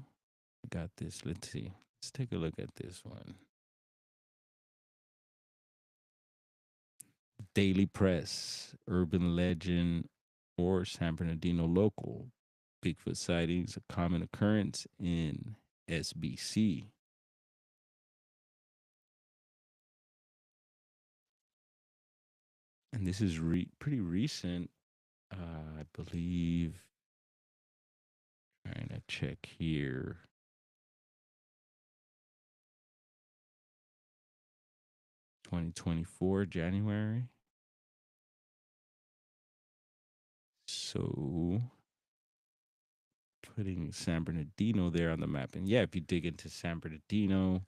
I got this. Let's see. Let's take a look at this one. Daily Press, urban legend, or San Bernardino local. Bigfoot sightings, a common occurrence in SBC. And this is pretty recent. I believe, trying to check here. 2024, January. So putting San Bernardino there on the map. And yeah, if you dig into San Bernardino,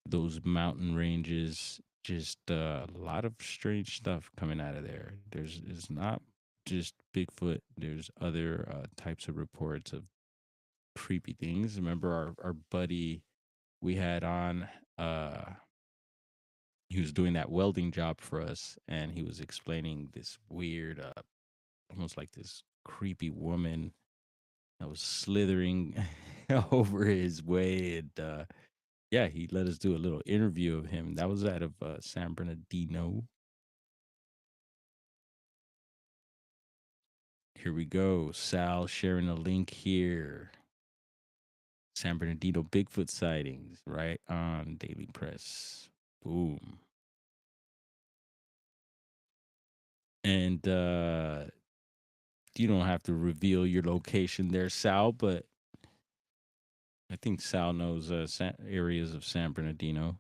those mountain ranges, just a lot of strange stuff coming out of there. It's not just Bigfoot. There's other types of reports of creepy things. Remember our buddy we had on, uh, he was doing that welding job for us, and he was explaining this weird, almost like this creepy woman that was slithering over his way. And yeah, he let us do a little interview of him. That was out of San Bernardino. Here we go. Sal sharing a link here. San Bernardino Bigfoot sightings, right on Daily Press. Boom. And you don't have to reveal your location there, Sal, but I think Sal knows areas of San Bernardino.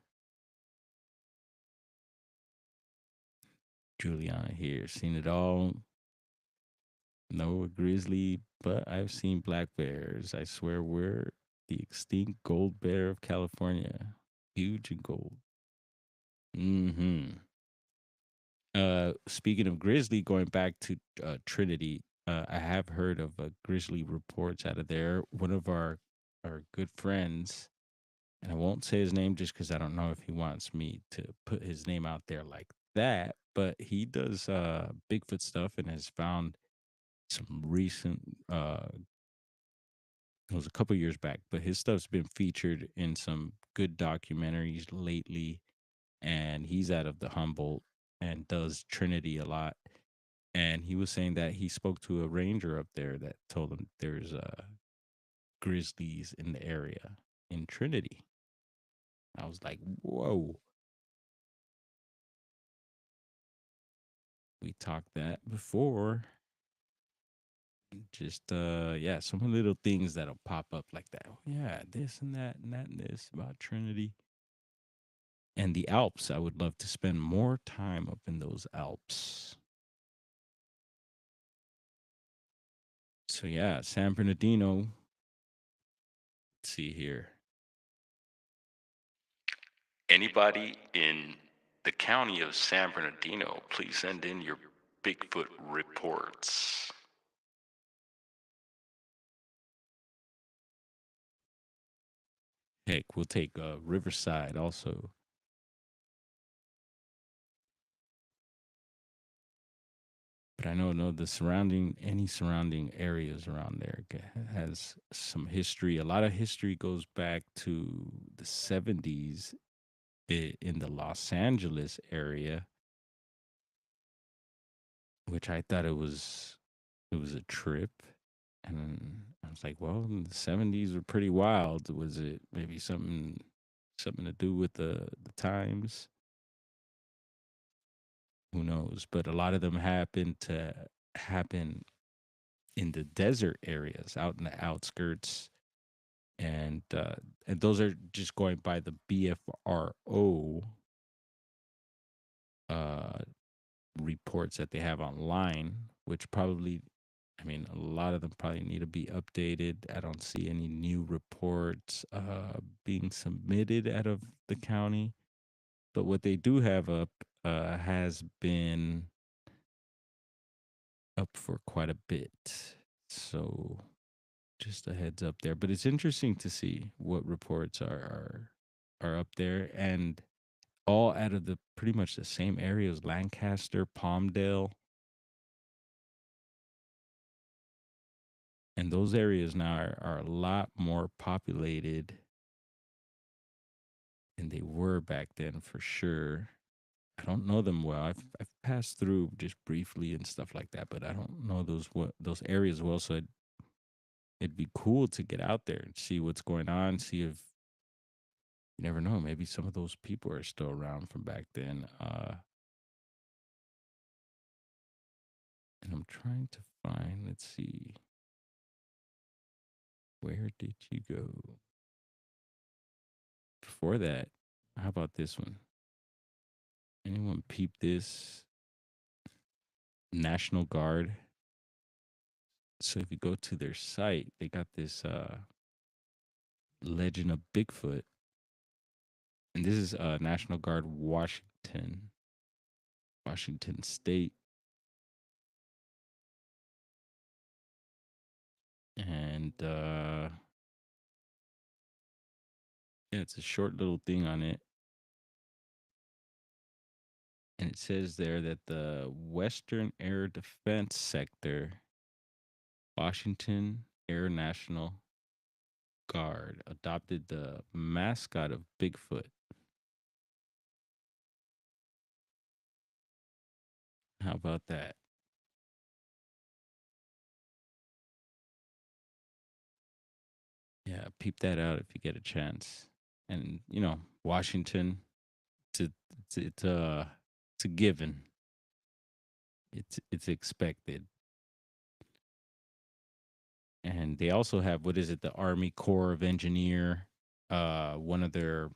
Juliana here, seen it all. No grizzly, but I've seen black bears. I swear we're the extinct gold bear of California. Huge and gold. Mm-hmm. Speaking of grizzly, going back to Trinity, I have heard of grizzly reports out of there. One of our good friends, and I won't say his name just because I don't know if he wants me to put his name out there like that. But he does Bigfoot stuff and has found some recent. It was a couple years back, but his stuff's been featured in some good documentaries lately. And he's out of the Humboldt and does Trinity a lot. And he was saying that he spoke to a ranger up there that told him there's grizzlies in the area in Trinity. I was like, whoa. We talked that before. Just yeah, some little things that'll pop up like that. Oh, yeah, this and that and that and this about Trinity. And the Alps. I would love to spend more time up in those Alps. So yeah, San Bernardino. Let's see here. Anybody in the county of San Bernardino, please send in your Bigfoot reports. Heck, we'll take Riverside also. But I know no the surrounding any surrounding areas around there has some history. A lot of history goes back to the 70s in the Los Angeles area, which I thought it was a trip. And I was like, well, the 70s were pretty wild. Was it maybe something to do with the times? Who knows? But a lot of them happen in the desert areas, out in the outskirts, and those are just going by the BFRO uh, reports that they have online, which probably, I mean, a lot of them probably need to be updated. I don't see any new reports being submitted out of the county, but what they do have up has been up for quite a bit. So just a heads up there. But it's interesting to see what reports are up there, and all out of the pretty much the same areas: Lancaster, Palmdale, and those areas now are a lot more populated than they were back then for sure. I don't know them well. I've passed through just briefly and stuff like that, but I don't know those areas well. So it'd be cool to get out there and see what's going on. See if you never know. Maybe some of those people are still around from back then. And I'm trying to find. Let's see. Where did you go? Before that, how about this one? Anyone peep this? National Guard. So if you go to their site, they got this legend of Bigfoot. And this is National Guard Washington State. And yeah, it's a short little thing on it. And it says there that the Western Air Defense Sector, Washington Air National Guard, adopted the mascot of Bigfoot. How about that? Yeah, peep that out if you get a chance. And Washington, it's it's a given. It's expected. And they also have, what is it, the Army Corps of Engineer, one of their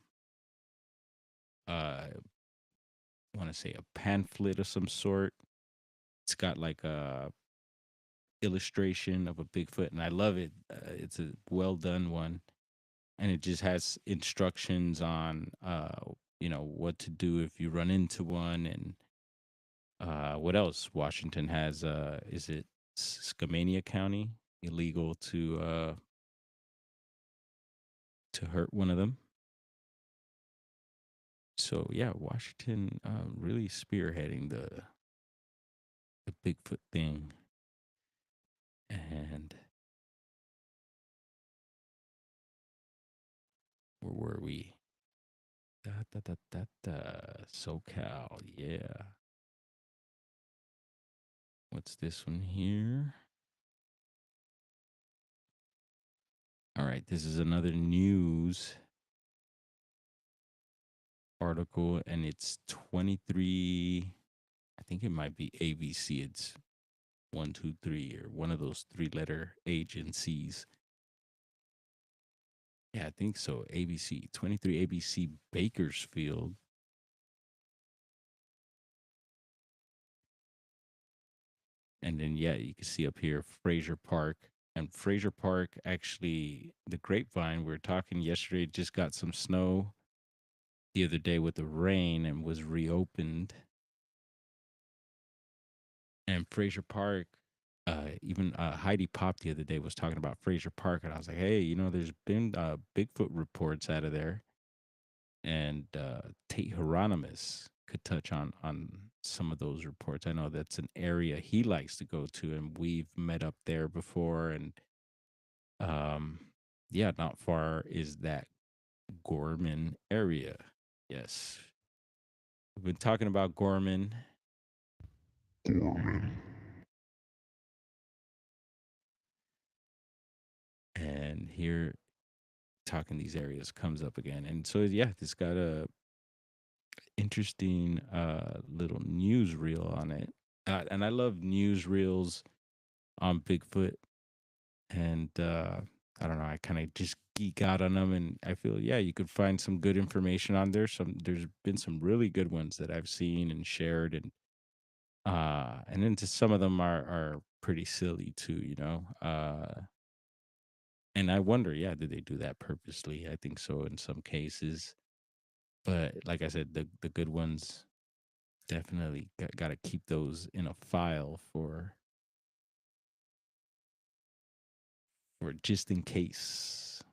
I want to say a pamphlet of some sort. It's got like a illustration of a Bigfoot, and I love it. It's a well done one, and it just has instructions on what to do if you run into one, and what else. Washington has is it Skamania County, illegal to hurt one of them. So yeah, Washington really spearheading the Bigfoot thing. And where were we? Da, da, da, da, da. SoCal, yeah. What's this one here? All right, this is another news article, and it's 23. I think it might be ABC. It's 123 or one of those three-letter agencies. Yeah, I think so. ABC 23, ABC Bakersfield. And then yeah, you can see up here Fraser Park. And Fraser Park, actually, the Grapevine, we were talking yesterday, just got some snow the other day with the rain and was reopened. And Fraser Park, even Heidi Pop the other day was talking about Fraser Park, and I was like, hey, there's been Bigfoot reports out of there, and Tate Hieronymus could touch on some of those reports. I know that's an area he likes to go to, and we've met up there before, and um, yeah, not far is that Gorman area. Yes, we've been talking about Gorman, and here talking these areas comes up again, and so yeah, this got a interesting little newsreel on it, and I love newsreels on Bigfoot, and I don't know, I kind of just geek out on them, and I feel yeah, you could find some good information on there. There's been some really good ones that I've seen and shared, and then some of them are pretty silly too, and I wonder, yeah, did they do that purposely? I think so in some cases, but like I said, the good ones definitely got to keep those in a file for just in case.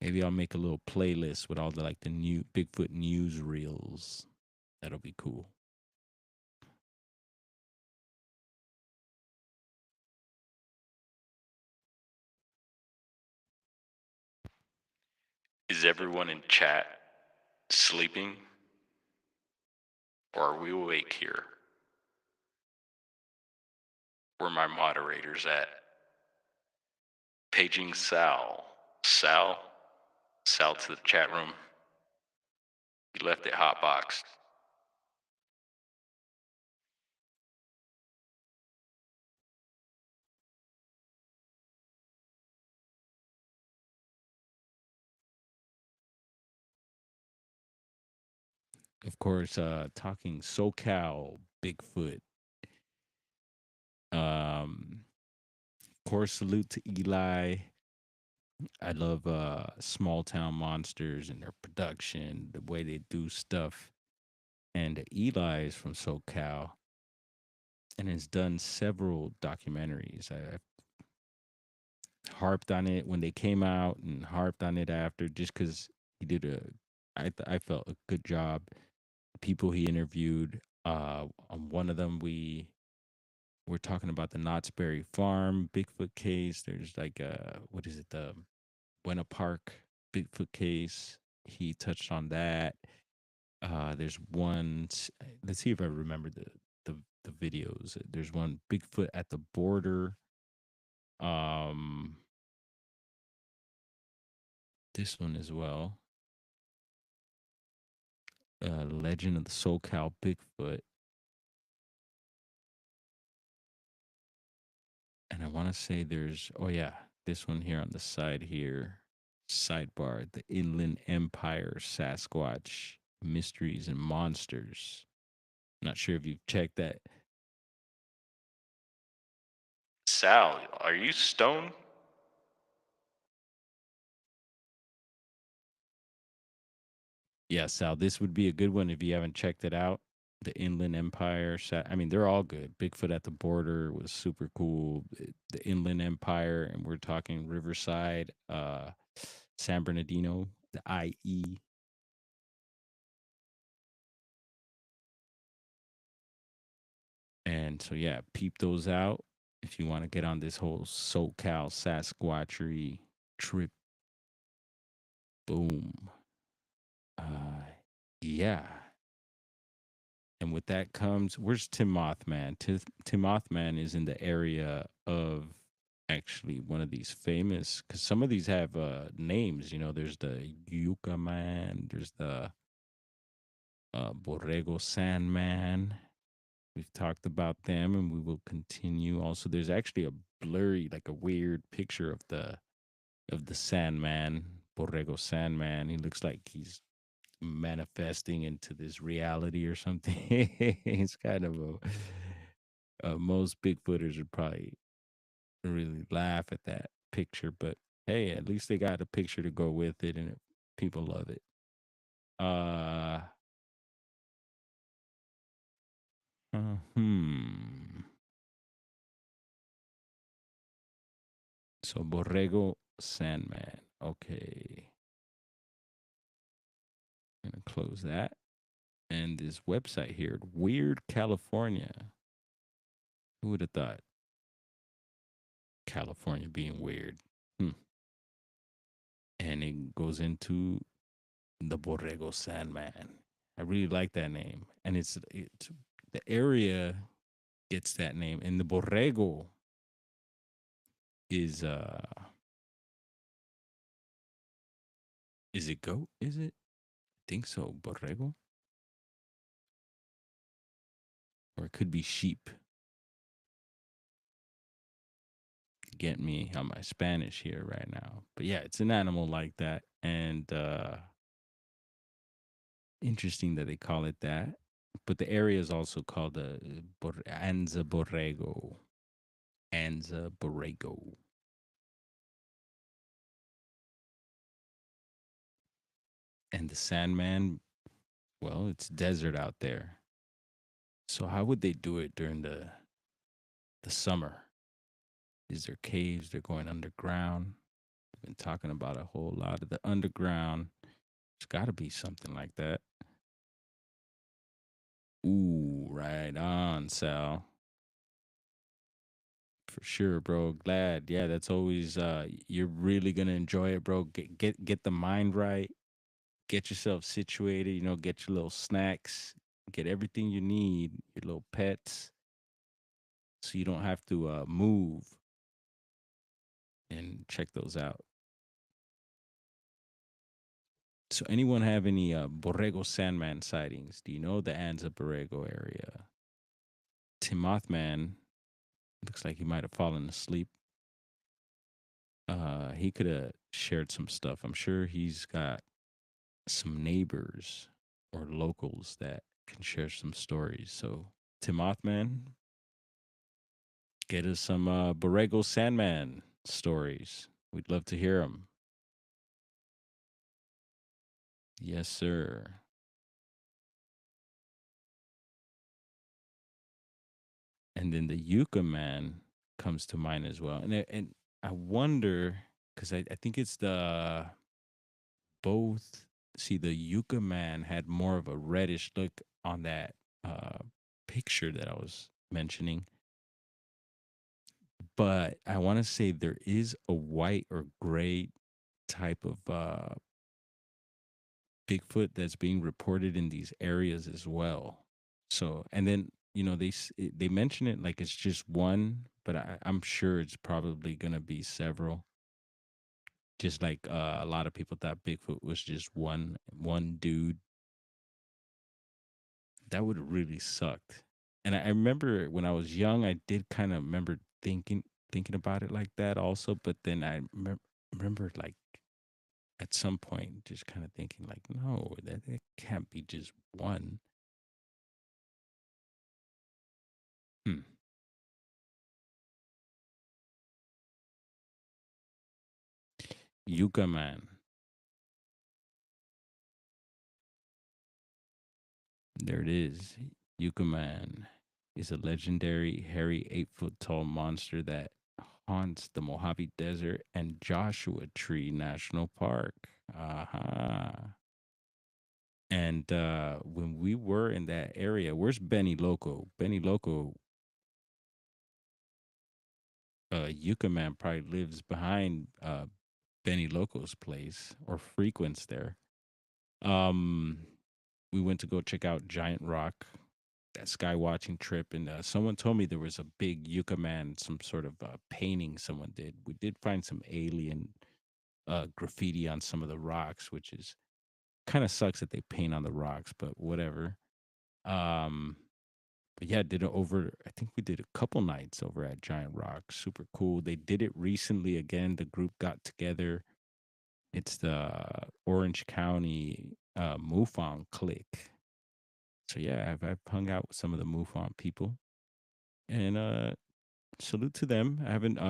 Maybe I'll make a little playlist with all the new Bigfoot news reels. That'll be cool. Is everyone in chat sleeping, or are we awake here? Where my moderators at? Paging Sal. Sal to the chat room. He left it hotboxed. Of course, talking SoCal Bigfoot. Of course, salute to Eli. I love small town monsters and their production, the way they do stuff. And Eli is from SoCal and has done several documentaries. I harped on it when they came out and harped on it after, just because he did I felt a good job. People he interviewed, on one of them we're talking about the Knott's Berry Farm Bigfoot case. There's like what is it, the Winter Park Bigfoot case. He touched on that. There's one. Let's see if I remember the the videos. There's one Bigfoot at the border. Um, this one as well. Legend of the SoCal Bigfoot, and I want to say there's this one here on the side here. Sidebar: the Inland Empire Sasquatch Mysteries and Monsters. Not sure if you've checked that. Sal, are you stoned? Yeah, Sal, this would be a good one if you haven't checked it out. The Inland Empire. I mean, they're all good. Bigfoot at the Border was super cool. The Inland Empire, and we're talking Riverside, San Bernardino, the IE. And so, yeah, peep those out if you want to get on this whole SoCal Sasquatchery trip. Boom. Uh, yeah. And with that comes, where's Tim Mothman? Tim Mothman is in the area of actually one of these famous, because some of these have names. There's the Yucca Man, there's the Borrego Sandman. We've talked about them, and we will continue. Also, there's actually a blurry, like a weird picture of the Sandman, Borrego Sandman. He looks like he's manifesting into this reality or something. It's kind of most Bigfooters would probably really laugh at that picture, but hey, at least they got a picture to go with it, and people love it. Uh, Hmm. So Borrego Sandman. Okay. Gonna close that. And this website here, Weird California. Who would have thought California being weird? Hmm. And it goes into the Borrego Sandman. I really like that name. And it's the area gets that name. And the Borrego is it goat? Is it? I think so. Borrego? Or it could be sheep. Get me on my Spanish here right now. But yeah, it's an animal like that. And interesting that they call it that. But the area is also called the Anza Borrego. Anza Borrego. And the Sandman, well, it's desert out there. So how would they do it during the summer? Is there caves? They're going underground. We've been talking about a whole lot of the underground. There's got to be something like that. Ooh, right on, Sal. For sure, bro. Glad. Yeah, that's always you're really gonna enjoy it, bro. Get the mind right. Get yourself situated, get your little snacks, get everything you need, your little pets, so you don't have to move and check those out. So anyone have any Borrego Sandman sightings? Do you know the Anza Borrego area? Timothman looks like he might have fallen asleep. He could have shared some stuff. I'm sure he's got some neighbors or locals that can share some stories. So, Timothman, get us some Borrego Sandman stories. We'd love to hear them. Yes, sir. And then the Yucca Man comes to mind as well. And I wonder because I think it's the both. See, the Yucca Man had more of a reddish look on that uh, picture that I was mentioning, but I want to say there is a white or gray type of Bigfoot that's being reported in these areas as well. So, and then they mention it like it's just one, but I'm sure it's probably gonna be several. Just like a lot of people thought Bigfoot was just one dude. That would have really sucked. And I remember when I was young, I did kind of remember thinking about it like that also. But then I remember like at some point just kind of thinking like, no, that can't be just one. Hmm. Yucca Man. There it is. Yucca Man is a legendary, hairy, 8 foot tall monster that haunts the Mojave Desert and Joshua Tree National Park. Aha. And when we were in that area, where's Benny Loco? Benny Loco, Yucca Man probably lives behind Benny Loco's place or frequents there. Um, we went to go check out Giant Rock, that sky watching trip, and someone told me there was a big Yucca Man, some sort of painting someone did. We did find some alien graffiti on some of the rocks, which is kind of sucks that they paint on the rocks, but whatever. Um, but yeah, did it over. I think we did a couple nights over at Giant Rock. Super cool. They did it recently again. The group got together. It's the Orange County MUFON clique. So yeah, I've hung out with some of the MUFON people, and salute to them. I haven't.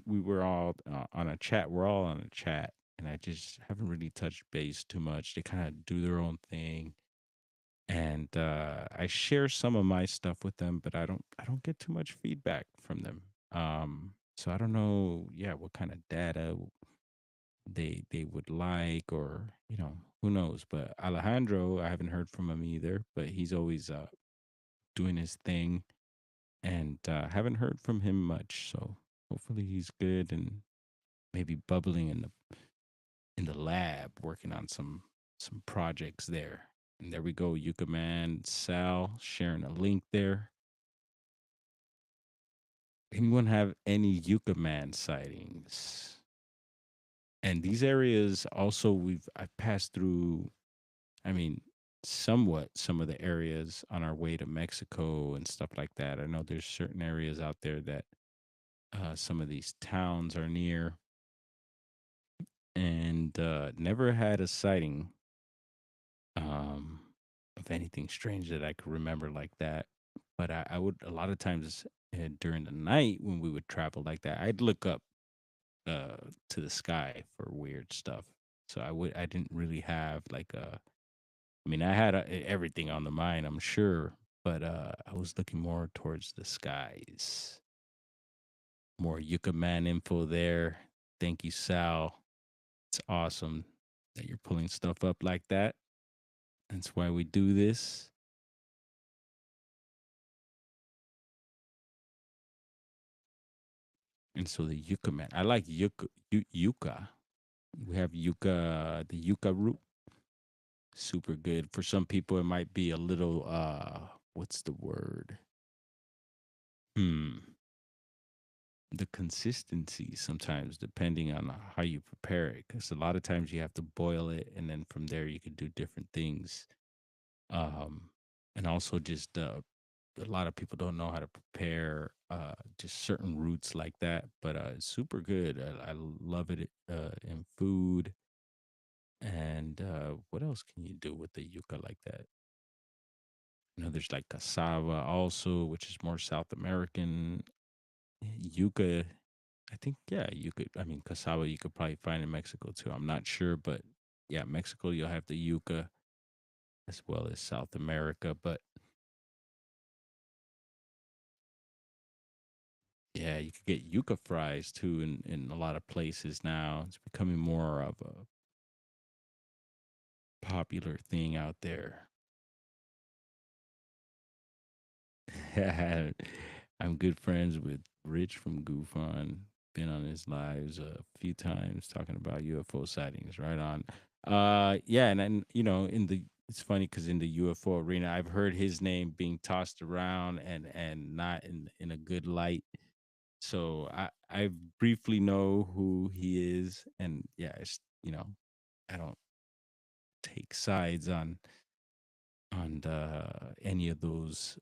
We were all on a chat. We're all on a chat, and I just haven't really touched base too much. They kind of do their own thing. and I share some of my stuff with them, but I don't get too much feedback from them. So I don't know, yeah, what kind of data they would like, or who knows. But Alejandro, I haven't heard from him either, but he's always doing his thing, and haven't heard from him much. So hopefully he's good and maybe bubbling in the lab, working on some projects there. And there we go, Yucca Man Sal sharing a link there. Anyone have any Yucca Man sightings? And these areas also, I've passed through, I mean, somewhat some of the areas on our way to Mexico and stuff like that. I know there's certain areas out there that some of these towns are near, and never had a sighting um, of anything strange that I could remember like that. But I would, a lot of times during the night when we would travel like that, I'd look up uh, to the sky for weird stuff. So I didn't really have like a, I mean, I had everything on the mind, I'm sure, but I was looking more towards the skies. More Yucca Man info there. Thank you, Sal. It's awesome that you're pulling stuff up like that. That's why we do this. And so the yucca man, I like yucca. We have yucca, the yucca root, super good. For some people, it might be a little, what's the word? Hmm. The consistency sometimes, depending on how you prepare it, because a lot of times you have to boil it, and then from there you can do different things. Um, and also just a lot of people don't know how to prepare just certain roots like that, but it's super good. I love it in food. And what else can you do with the yuca like that? There's like cassava also, which is more South American. Yuca, I think, yeah, you could. I mean, cassava you could probably find in Mexico too. I'm not sure, but yeah, Mexico you'll have the yuca as well as South America. But yeah, you could get yuca fries too in a lot of places now. It's becoming more of a popular thing out there. I'm good friends with Rich from GoofOn. Been on his lives a few times talking about UFO sightings. Right on. Yeah, and then in the it's funny because in the UFO arena, I've heard his name being tossed around and not in a good light. So I briefly know who he is, and yeah, I don't take sides on any of those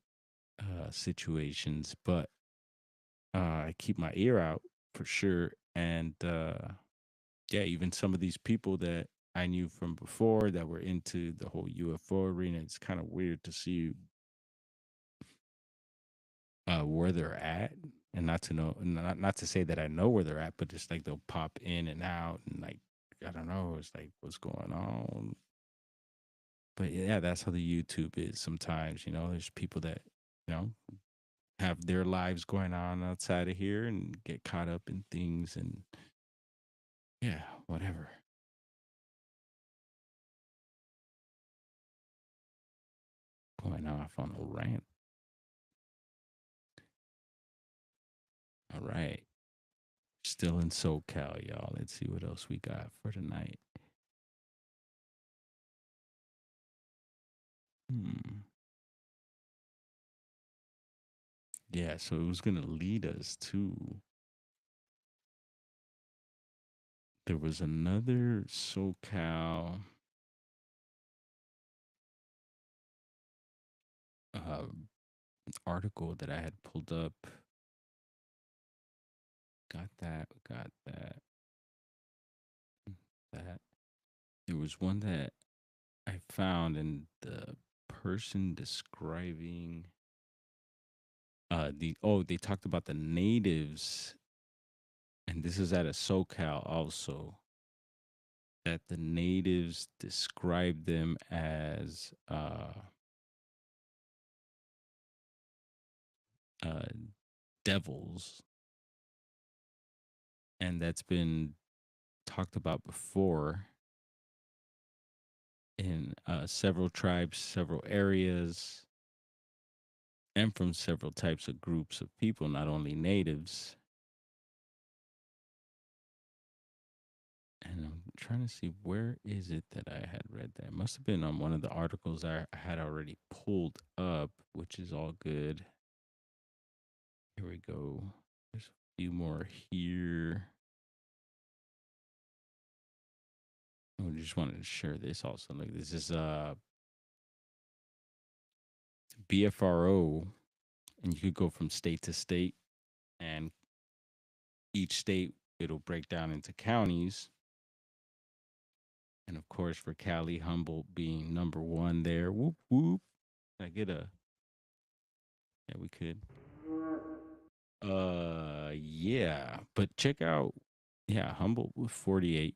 situations, but I keep my ear out for sure. And yeah, even some of these people that I knew from before that were into the whole UFO arena, it's kind of weird to see where they're at, and not to know, not to say that I know where they're at, but just like they'll pop in and out, and like I don't know, it's like what's going on. But yeah, that's how the YouTube is. Sometimes there's people that you know have their lives going on outside of here and get caught up in things, and yeah, whatever. Going off on a rant. All right. Still in SoCal, y'all. Let's see what else we got for tonight. Hmm. Yeah, so it was going to lead us to. There was another SoCal uh, article that I had pulled up. Got that. Got that. That. There was one that I found, and the person describing they talked about the natives, and this is at a SoCal also, that the natives describe them as uh, devils, and that's been talked about before in several tribes, several areas, and from several types of groups of people, not only natives. And I'm trying to see where is it that I had read that. It must have been on one of the articles I had already pulled up, which is all good. Here we go. There's a few more here. I just wanted to share this also. Like this is BFRO, and you could go from state to state, and each state it'll break down into counties. And of course, for Cali, Humboldt being number one there. Whoop whoop. Can I get a? Yeah, we could. Yeah, but check out. Yeah, Humboldt with 48,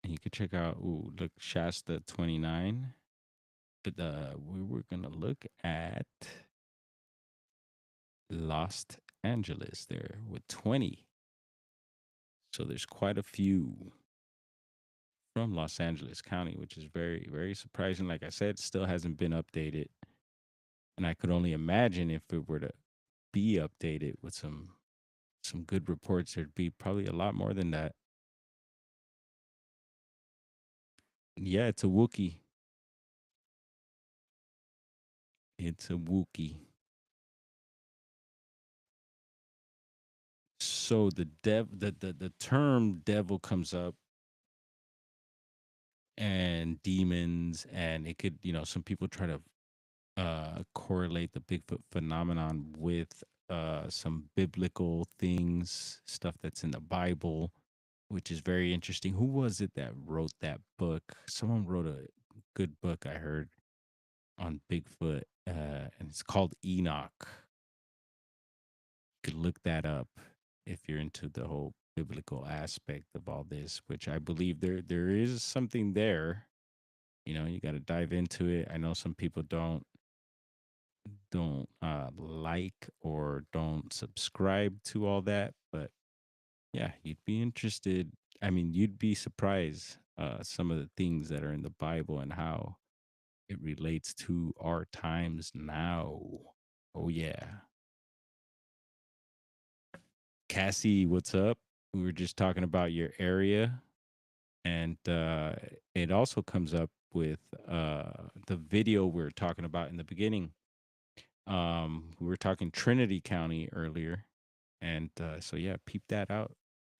and you could check out. Ooh, look, Shasta 29. But we were gonna look at Los Angeles there with 20. So there's quite a few from Los Angeles County, which is very, very surprising. Like I said, still hasn't been updated. And I could only imagine if it were to be updated with some good reports, there'd be probably a lot more than that. Yeah, it's a Wookie. It's a Wookie. So the term devil comes up, and demons, and it could, some people try to correlate the Bigfoot phenomenon with some biblical things, stuff that's in the Bible, which is very interesting. Who was it that wrote that book? Someone wrote a good book I heard on Bigfoot, and it's called Enoch. You could look that up if you're into the whole biblical aspect of all this, which I believe there is something there. You got to dive into it. I know some people don't like or don't subscribe to all that, but yeah, you'd be interested. I mean, you'd be surprised some of the things that are in the Bible and how it relates to our times now. Oh yeah. Cassie, what's up? We were just talking about your area, and it also comes up with the video we were talking about in the beginning. We were talking Trinity County earlier, and so yeah, peep that out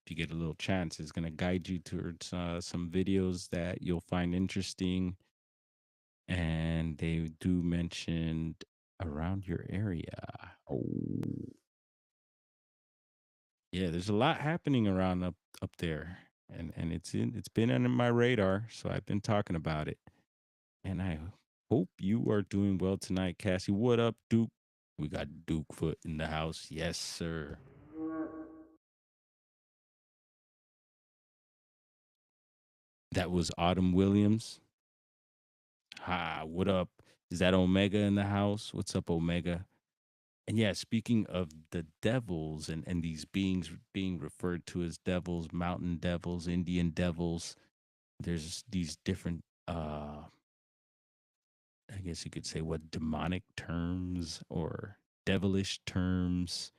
if you get a little chance. It's gonna guide you towards some videos that you'll find interesting, and they do mention around your area. Oh, yeah, there's a lot happening around up there, and it's been on my radar, so I've been talking about it, and I hope you are doing well tonight, Cassie. What up, Duke? We got Duke Foot in the house. Yes, sir. That was Autumn Williams. Hi, what up? Is that Omega in the house? What's up, Omega? And yeah, speaking of the devils and these beings being referred to as devils, mountain devils, Indian devils, there's these different I guess you could say what demonic terms or devilish terms.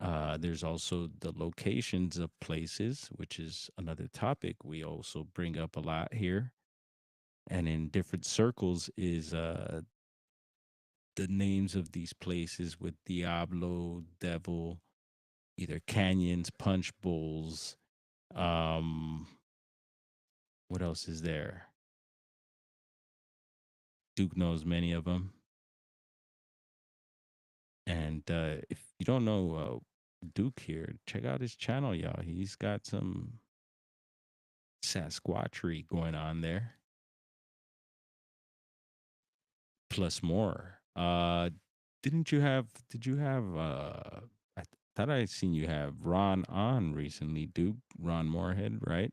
There's also the locations of places, which is another topic we also bring up a lot here. And in different circles is the names of these places with Diablo, Devil, either canyons, punch bowls. Um, what else is there? Duke knows many of them. And if you don't know Duke here, check out his channel, y'all. He's got some Sasquatchery going on there, plus more. Didn't you have? Did you have? I thought I seen you have Ron on recently, Duke. Ron Moorhead, right?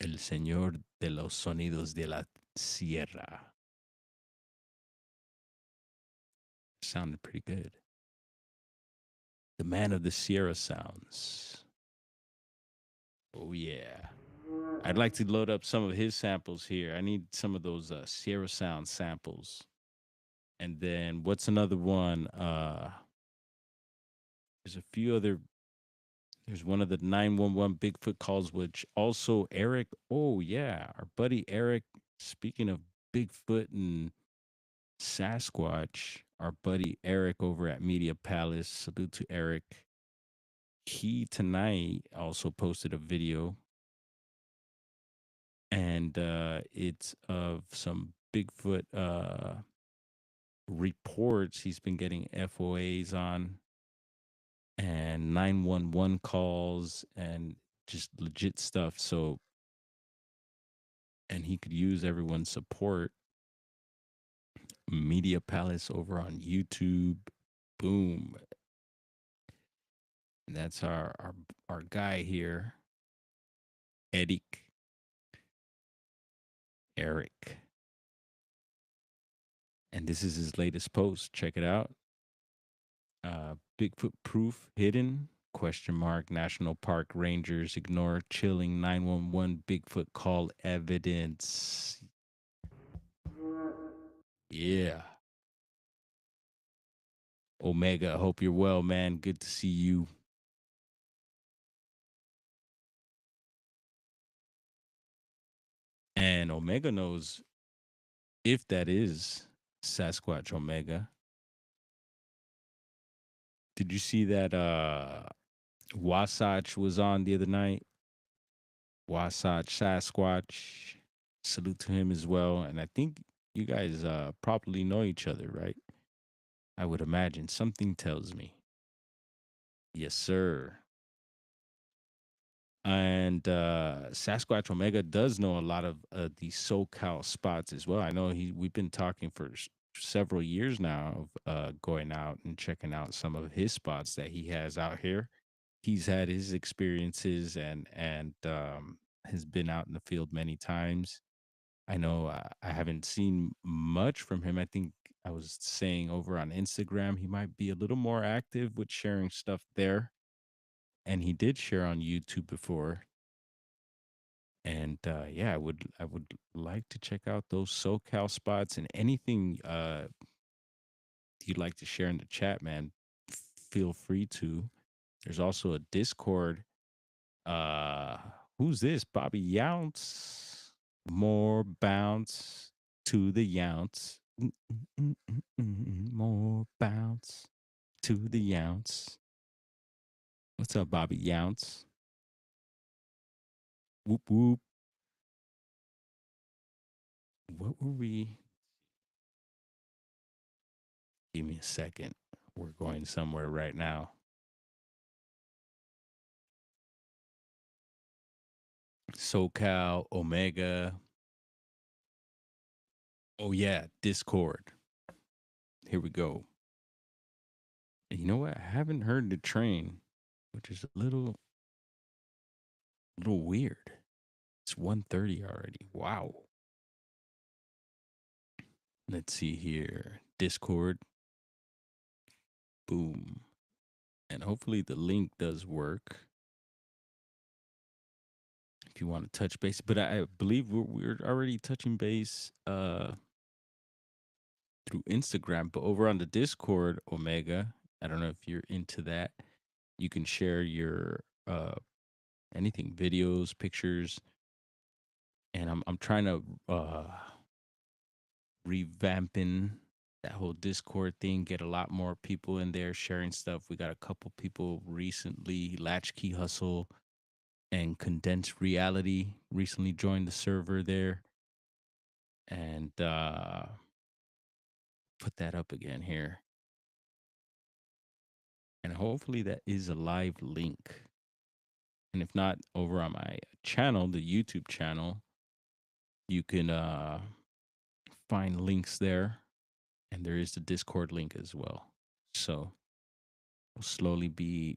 El Señor de los Sonidos de la Sierra. sounded pretty good. The man of the Sierra sounds. Oh yeah. I'd like to load up some of his samples here. I need some of those Sierra Sound samples. And then what's another one? There's a few other. There's one of the 911 Bigfoot calls, which also Eric. Oh yeah, our buddy Eric. Speaking of Bigfoot and Sasquatch, our buddy Eric over at Media Palace. Salute to Eric. He tonight also posted a video, and it's of some Bigfoot reports he's been getting FOAs on, and 911 calls, and just legit stuff. So, and he could use everyone's support. Media Palace over on YouTube. Boom. And that's our guy here, Eric. And this is his latest post. Check it out. Bigfoot proof hidden? Question mark. National Park Rangers ignore chilling 911 Bigfoot call evidence. Yeah. Omega, I hope you're well, man. Good to see you. And Omega knows if that is Sasquatch Omega. Did you see that Wasatch was on the other night? Wasatch Sasquatch. Salute to him as well. And I think you guys probably know each other, right? I would imagine. Something tells me. Yes, sir. And Sasquatch Omega does know a lot of the SoCal spots as well. I know we've been talking for several years now of going out and checking out some of his spots that he has out here. He's had his experiences and has been out in the field many times. I know I haven't seen much from him. I think I was saying over on Instagram he might be a little more active with sharing stuff there, and he did share on YouTube before. And yeah, I would like to check out those SoCal spots, and anything you'd like to share in the chat, man. Feel free to. There's also a Discord. Uh, who's this? Bobby Younce. More bounce to the Younce. More bounce to the Younce. What's up, Bobby Younce? Whoop whoop. What were we? Give me a second. We're going somewhere right now. SoCal, Omega. Oh yeah, Discord. Here we go. And you know what? I haven't heard the train, which is a little weird. It's 1:30 already. Wow. Let's see here. Discord. Boom. And hopefully the link does work if you want to touch base. But I believe we're already touching base through Instagram. But over on the Discord, Omega, I don't know if you're into that. You can share your anything, videos, pictures, and I'm trying to revamping that whole Discord thing, get a lot more people in there sharing stuff. We got a couple people recently, Latchkey Hustle and Condensed Reality recently joined the server there. And put that up again here. And hopefully that is a live link. And if not, over on my channel, the YouTube channel, you can find links there. And there is the Discord link as well. So we'll slowly be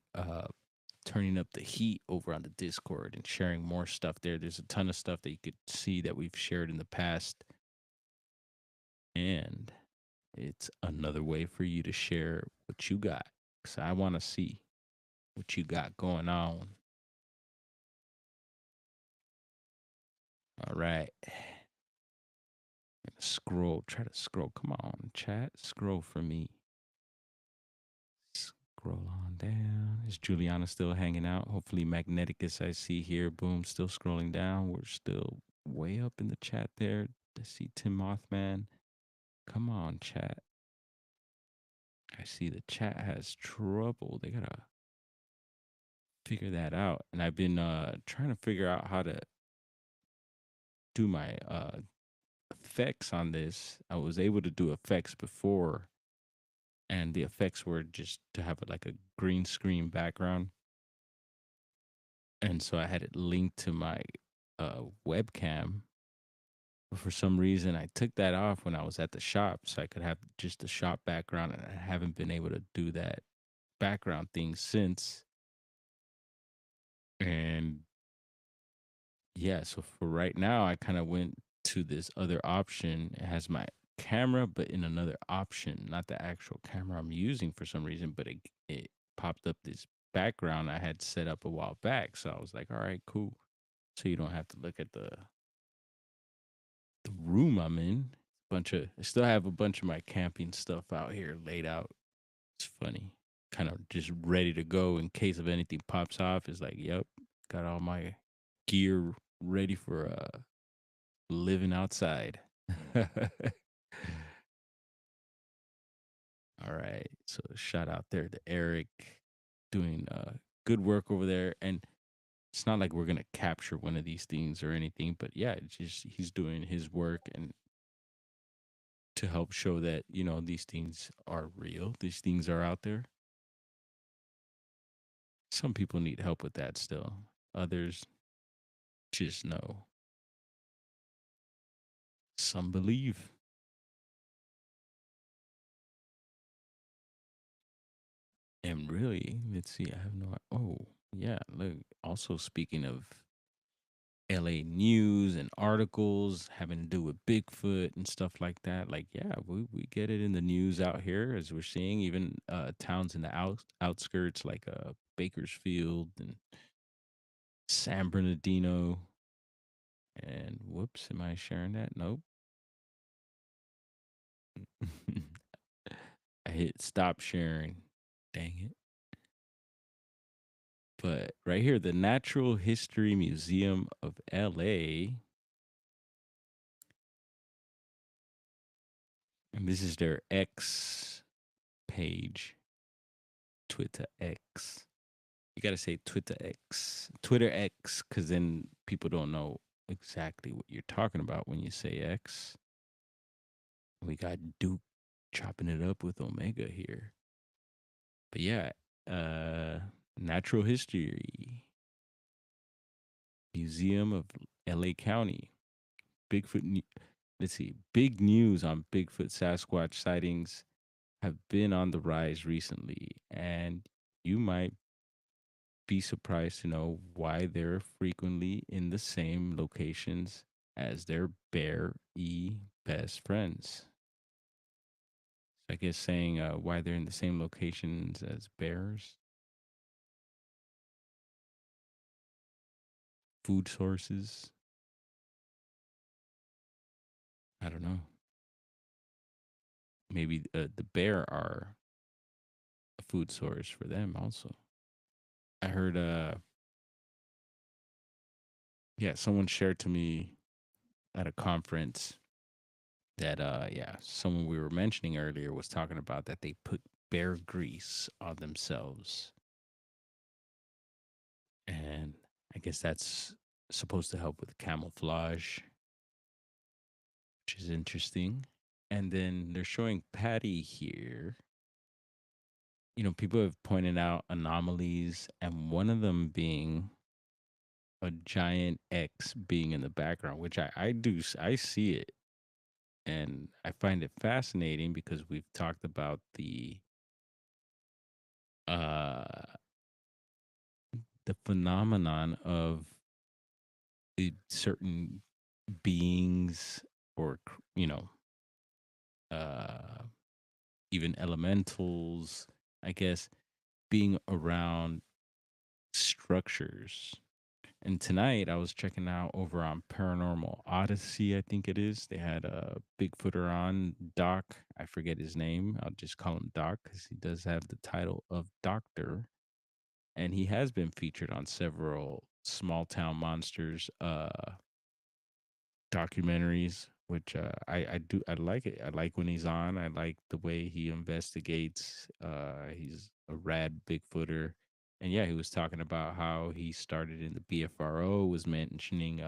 turning up the heat over on the Discord and sharing more stuff there. There's a ton of stuff that you could see that we've shared in the past. And it's another way for you to share what you got. So I want to see what you got going on. All right. Scroll. Try to scroll. Come on, chat. Scroll for me. Scroll on down. Is Juliana still hanging out? Hopefully, Magneticus, I see here. Boom, still scrolling down. We're still way up in the chat there. I see Tim Mothman. Come on, chat. I see the chat has trouble. They gotta figure that out. And I've been trying to figure out how to do my effects on this. I was able to do effects before, and the effects were just to have like a green screen background. And so I had it linked to my webcam. But for some reason, I took that off when I was at the shop so I could have just the shop background, and I haven't been able to do that background thing since. And yeah, so for right now, I kind of went to this other option. It has my camera, but in another option, not the actual camera I'm using for some reason, but it popped up this background I had set up a while back. So I was like, all right, cool. So you don't have to look at the room I'm in. I still have a bunch of my camping stuff out here laid out. It's funny. Kind of just ready to go in case of anything pops off. It's like, yep, got all my gear ready for living outside. All right. So shout out there to Eric doing good work over there. And it's not like we're gonna capture one of these things or anything, but yeah, it's just he's doing his work and to help show that, these things are real. These things are out there. Some people need help with that still. Others just know. Some believe. And really, let's see, I have no. Oh, yeah. Look, also speaking of LA news and articles having to do with Bigfoot and stuff like that. Like, yeah, we get it in the news out here as we're seeing, even towns in the outskirts like Bakersfield and San Bernardino. And whoops, am I sharing that? Nope. I hit stop sharing. Dang it. But right here, the Natural History Museum of LA. And this is their X page, Twitter X. You got to say Twitter X, because then people don't know exactly what you're talking about when you say X. We got Duke chopping it up with Omega here. But yeah, Natural History Museum of LA County. Bigfoot. Let's see. Big news on Bigfoot Sasquatch sightings have been on the rise recently, and you might be surprised to know why they're frequently in the same locations as their bear best friends. I guess saying why they're in the same locations as bears. Food sources. I don't know. Maybe the bear are a food source for them also. I heard yeah, someone shared to me at a conference that someone we were mentioning earlier was talking about that they put bear grease on themselves. And I guess that's supposed to help with camouflage, which is interesting. And then they're showing Patty here. People have pointed out anomalies, and one of them being a giant X being in the background, which I see it. And I find it fascinating because we've talked about uh the phenomenon of certain beings or uh even elementals, I guess, being around structures. And tonight I was checking out over on Paranormal Odyssey, I think it is. They had a Bigfooter on, Doc. I forget his name. I'll just call him Doc because he does have the title of Doctor. And he has been featured on several small town monsters documentaries, which I like it. I like when he's on. I like the way he investigates. He's a rad Bigfooter. And yeah, he was talking about how he started in the BFRO, was mentioning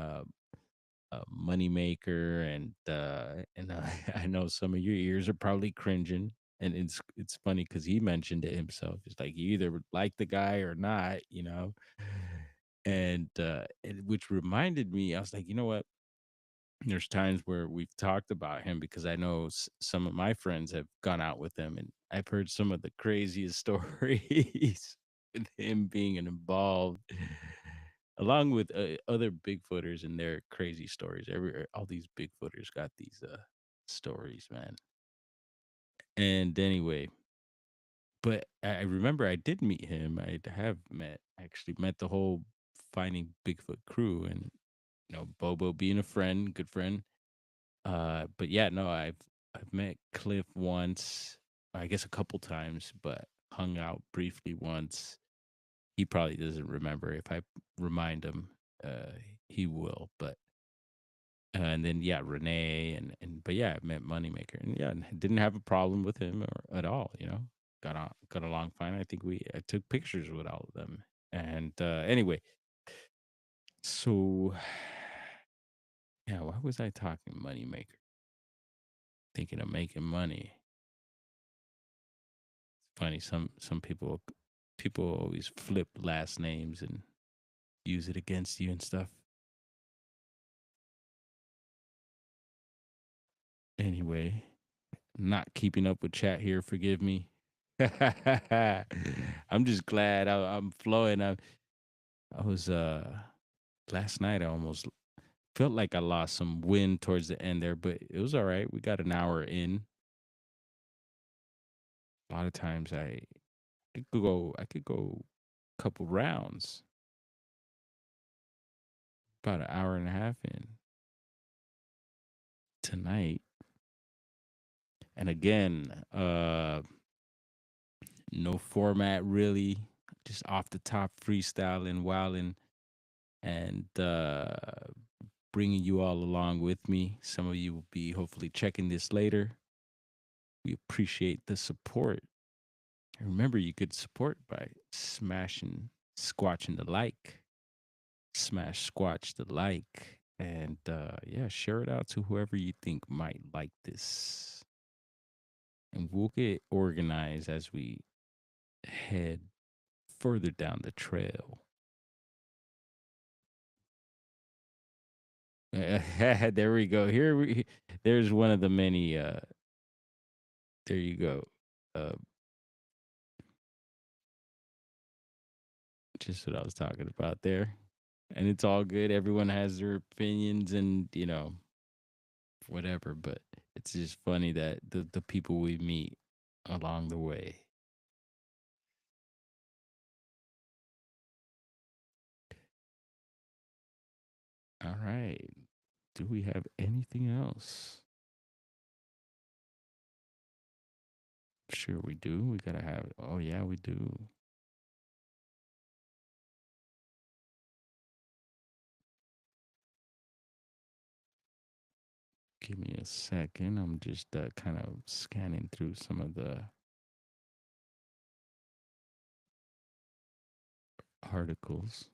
Moneymaker, and I know some of your ears are probably cringing, and it's funny because he mentioned it himself. It's like you either like the guy or not, you know. And which reminded me, I was like, you know what? There's times where we've talked about him because I know some of my friends have gone out with him, and I've heard some of the craziest stories with him being involved, along with other Bigfooters and their crazy stories. All these Bigfooters got these stories, man. And anyway, but I remember I did meet him. I have met actually met the whole Finding Bigfoot crew, and Bobo being a friend, good friend. But yeah, no, I've met Cliff once, I guess a couple times, but hung out briefly once. He probably doesn't remember. If I remind him, uh, he will. But and then yeah, Renee but yeah, I met Moneymaker, and yeah, didn't have a problem with him or at all. Got along fine. I took pictures with all of them. And anyway, so yeah, why was I talking Moneymaker? Thinking of making money. Funny, some people always flip last names and use it against you and stuff. Anyway, not keeping up with chat here, forgive me. I'm just glad I'm flowing. I was last night I almost felt like I lost some wind towards the end there, but it was all right. We got an hour in. A lot of times I could go a couple rounds, about an hour and a half in tonight. And again, no format really, just off the top freestyling, wilding, and bringing you all along with me. Some of you will be hopefully checking this later. We appreciate the support. And remember, you could support by smashing, squatching the like, smash, squatch the like, and yeah, share it out to whoever you think might like this. And we'll get organized as we head further down the trail. There we go. There's one of the many there you go. Uh just what I was talking about there. And it's all good. Everyone has their opinions and, whatever, but it's just funny that the people we meet along the way. All right. Do we have anything else? Sure we do. We got to have Oh yeah, we do. Give me a second. I'm just kind of scanning through some of the articles.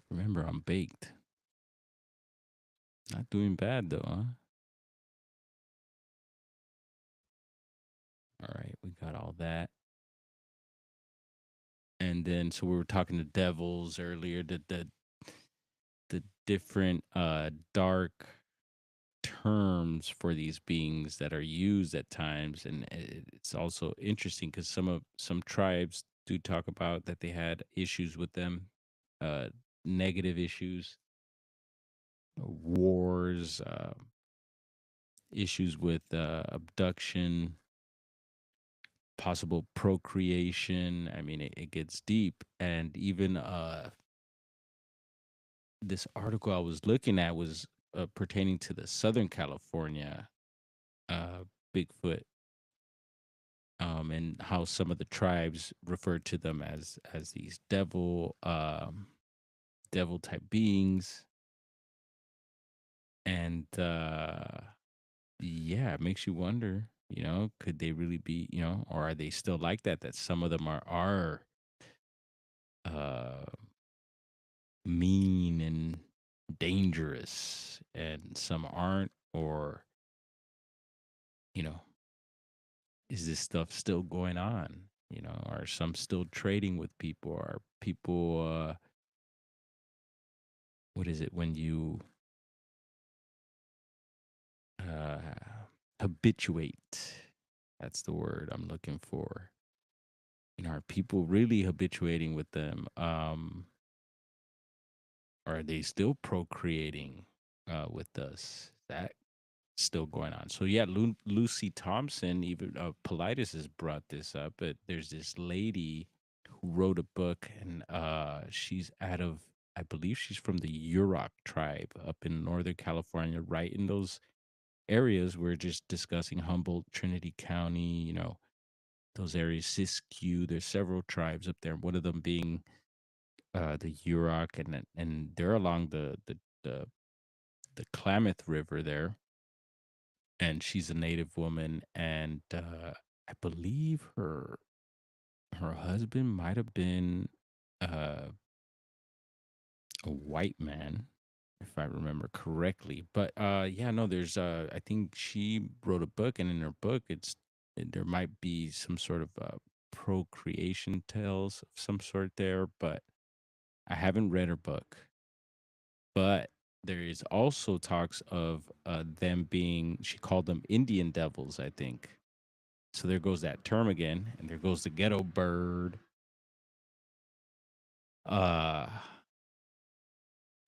Remember, I'm baked. Not doing bad though, huh? All right, we got all that. And then so we were talking to devils earlier, the different dark terms for these beings that are used at times, and it's also interesting because some tribes do talk about that they had issues with them, uh negative issues, wars, issues with abduction. possible procreation. I mean, it gets deep. And even this article I was looking at was pertaining to the Southern California uh, Bigfoot, and how some of the tribes refer to them as these devil type beings. And yeah, it makes you wonder, could they really be, or are they still like that? That some of them are uh, mean and dangerous, and some aren't, or you know, is this stuff still going on? Are some still trading with people? Are people, what is it when you uh, habituate? That's the word I'm looking for. Are people really habituating with them? Are they still procreating with us? That still going on. So yeah, Lucy Thompson, even Politis has brought this up, but there's this lady who wrote a book, and she's out of, I believe she's from the Yurok tribe up in Northern California, right in those areas we're just discussing, Humboldt, Trinity County, those areas, Siskiyou. There's several tribes up there. One of them being the Yurok, and they're along the Klamath River there. And she's a native woman, and I believe her husband might have been uh, a white man, if I remember correctly. But yeah, no, there's I think she wrote a book, and in her book, there might be some sort of procreation tales of some sort there, but I haven't read her book. But there is also talks of them being, she called them Indian devils, I think. So there goes that term again, and there goes the ghetto bird. Uh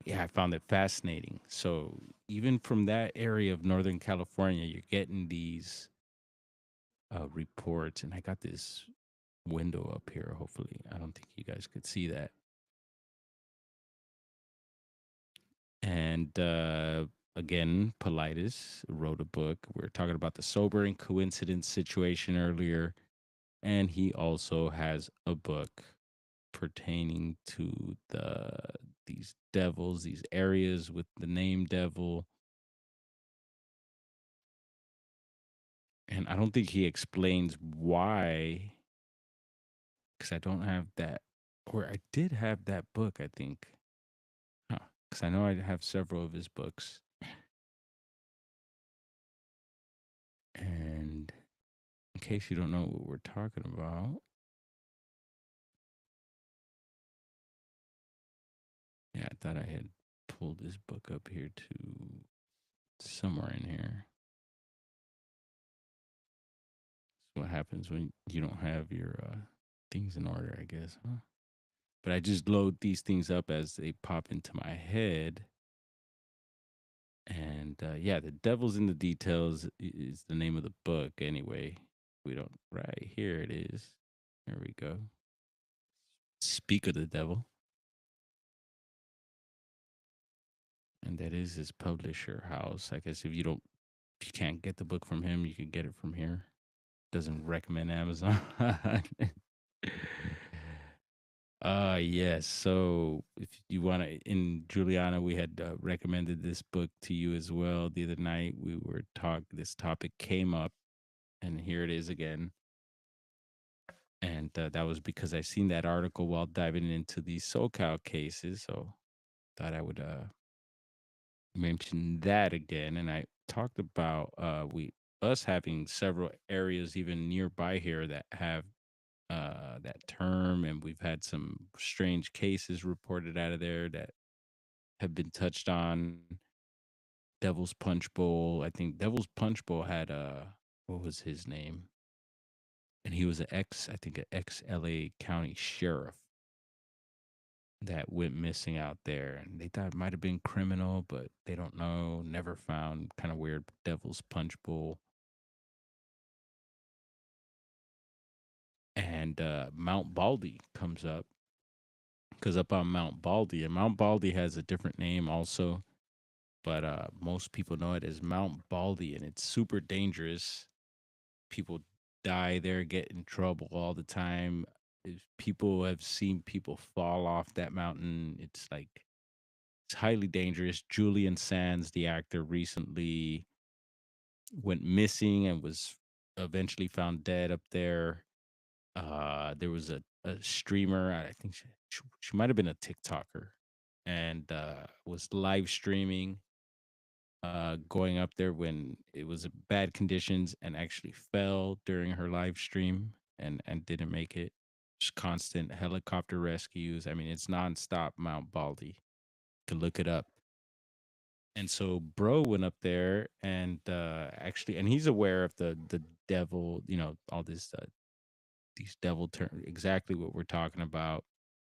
yeah, I found it fascinating. So even from that area of Northern California, you're getting these reports, and I got this window up here. Hopefully, I don't think you guys could see that. And again, Politis wrote a book. We were talking about the sobering coincidence situation earlier, and he also has a book pertaining to these devils, these areas with the name devil. And I don't think he explains why, because I don't have that, or I did have that book, I think. Huh. Because I know I have several of his books. And in case you don't know what we're talking about, yeah, I thought I had pulled this book up here too, somewhere in here. That's what happens when you don't have your things in order, I guess, huh? But I just load these things up as they pop into my head. And yeah, The Devil's in the Details is the name of the book anyway. We don't, right here it is. There we go. Speak of the Devil. And that is his publisher house. I guess if you can't get the book from him, you can get it from here. Doesn't recommend Amazon. Yes. So if you want to, in Juliana, we had recommended this book to you as well the other night. This topic came up, and here it is again. And that was because I seen that article while diving into these SoCal cases. So thought I would mention that again. And I talked about us having several areas even nearby here that have that term, and we've had some strange cases reported out of there that have been touched on. Devil's Punch Bowl. I think Devil's Punch Bowl had what was his name? And he was I think an ex LA County sheriff that went missing out there, and they thought it might have been criminal, but they don't know. Never found. Kind of weird. Devil's Punch Bowl. and Mount Baldy comes up because up on Mount Baldy, and Mount Baldy has a different name also, but most people know it as Mount Baldy, and it's super dangerous. People die there, get in trouble all the time. People have seen people fall off that mountain. It's like it's highly dangerous. Julian Sands, the actor, recently went missing and was eventually found dead up there. There was a streamer, I think she might have been a TikToker, and was live streaming going up there when it was bad conditions and actually fell during her live stream and didn't make it. Just constant helicopter rescues. I mean, it's nonstop Mount Baldy. You can look it up. And so bro went up there and actually, and he's aware of the devil, all this these devil terms, exactly what we're talking about,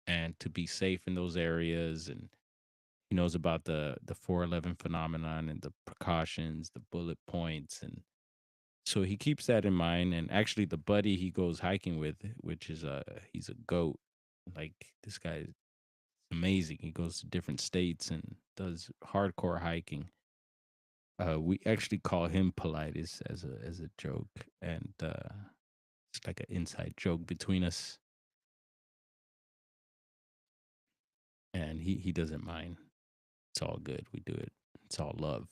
and to be safe in those areas. And he knows about the 411 phenomenon and the precautions, the bullet points, and so he keeps that in mind. And actually, the buddy he goes hiking with, which is he's a goat. Like this guy is amazing. He goes to different states and does hardcore hiking. We actually call him Politis as a joke, and it's like an inside joke between us. And he doesn't mind. It's all good. We do it. It's all love.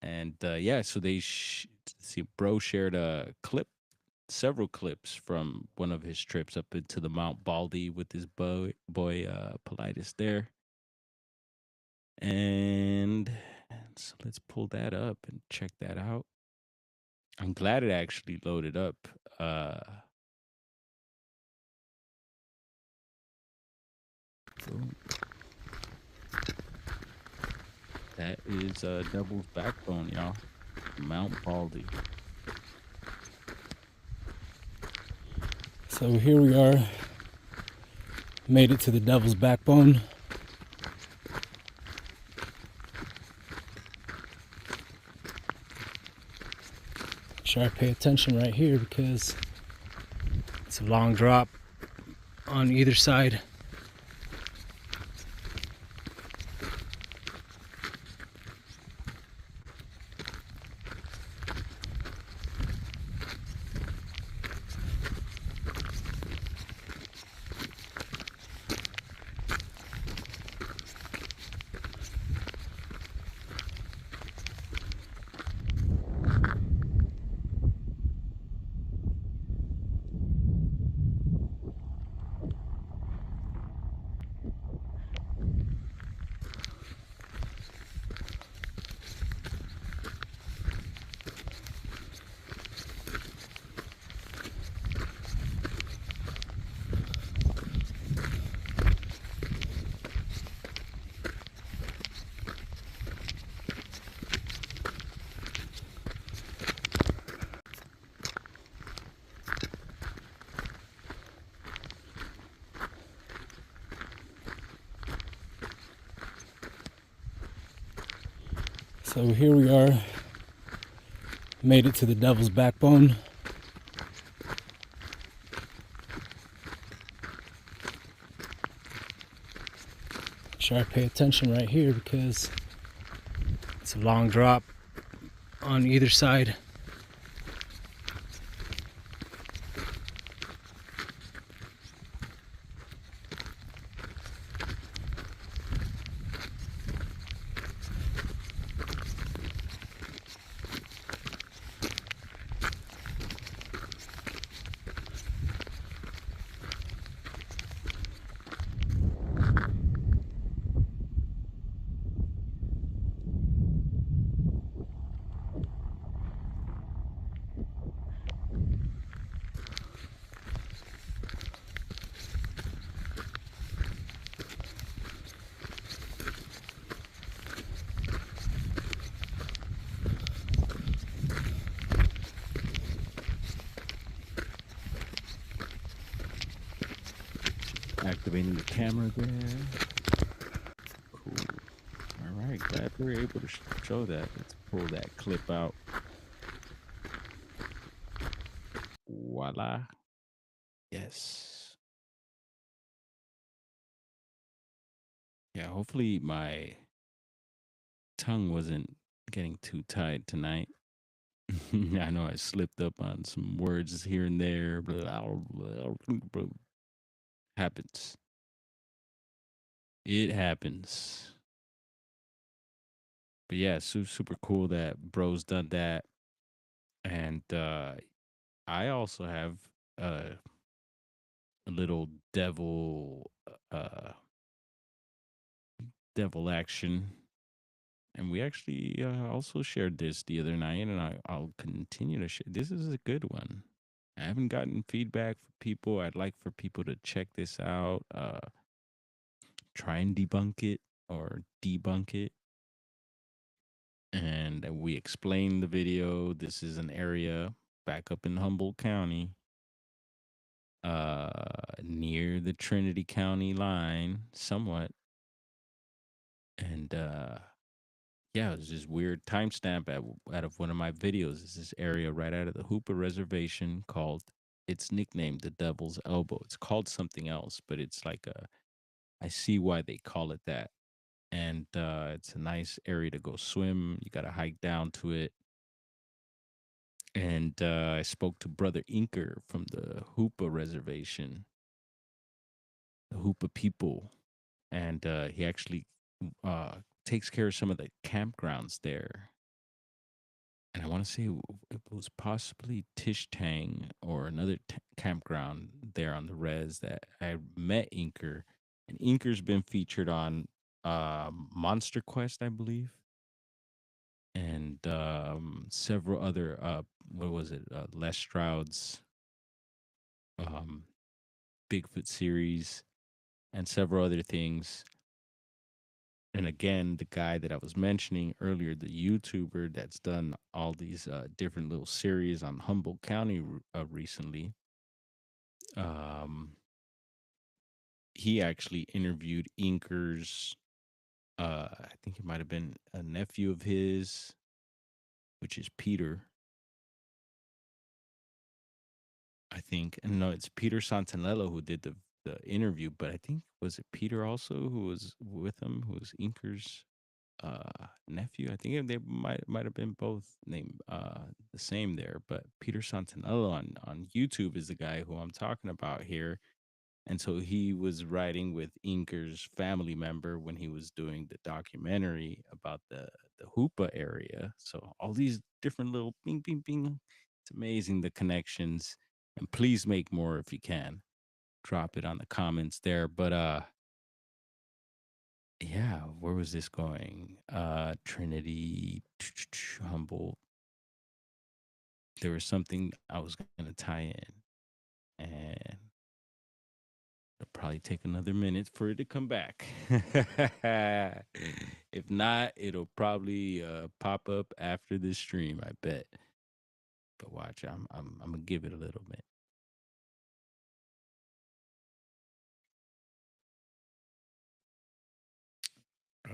And yeah, so see, bro shared a clip, several clips from one of his trips up into the Mount Baldy with his boy Politis there. And so let's pull that up and check that out. I'm glad it actually loaded up. Boom. That is Devil's Backbone, y'all. Mount Baldy. So here we are, made it to the Devil's Backbone. Sure, I pay attention right here because it's a long drop on either side. So here we are, made it to the Devil's Backbone. Sure, I pay attention right here because it's a long drop on either side. Activating the camera there. Cool. All right, glad we were able to show that. Let's pull that clip out. Voila. Yes. Yeah, hopefully my tongue wasn't getting too tied tonight. I know I slipped up on some words here and there. Happens. It happens. But yeah, super cool that bro's done that. And I also have a little uh devil action. And we actually also shared this the other night, and I'll continue to share. This is a good one. I haven't gotten feedback from people. I'd like for people to check this out, try and debunk it or debunk it. And we explain the video. This is an area back up in Humboldt County, near the Trinity County line, somewhat. And yeah, it was this weird timestamp out of one of my videos. It's this area right out of the Hoopa Reservation called, it's nicknamed the Devil's Elbow. It's called something else, but it's like I see why they call it that. And it's a nice area to go swim. You got to hike down to it. And I spoke to Brother Inker from the Hoopa Reservation, the Hoopa people. And he actually uh, takes care of some of the campgrounds there. And I want to say it was possibly Tish Tang or another campground there on the res that I met Inker. And Inker's been featured on Monster Quest, I believe, and several other what was it, Les Stroud's um, Bigfoot series, and several other things. And again, the guy that I was mentioning earlier, the YouTuber that's done all these different little series on Humboldt County recently, um, he actually interviewed Inker's, I think it might have been a nephew of his, which is Peter, I think. And no, it's Peter Santanello who did the interview, but I think, was it Peter also who was with him, who was Inker's nephew? I think they might have been both named the same there, but Peter Santanello on YouTube is the guy who I'm talking about here. And so he was riding with Inker's family member when he was doing the documentary about the Hoopa area. So all these different little bing bing bing. It's amazing, the connections. And please make more if you can. Drop it on the comments there. But yeah, where was this going? Trinity, Humboldt. There was something I was gonna tie in, and it'll probably take another minute for it to come back. If not, it'll probably pop up after this stream, I bet. But watch, I'm gonna give it a little bit.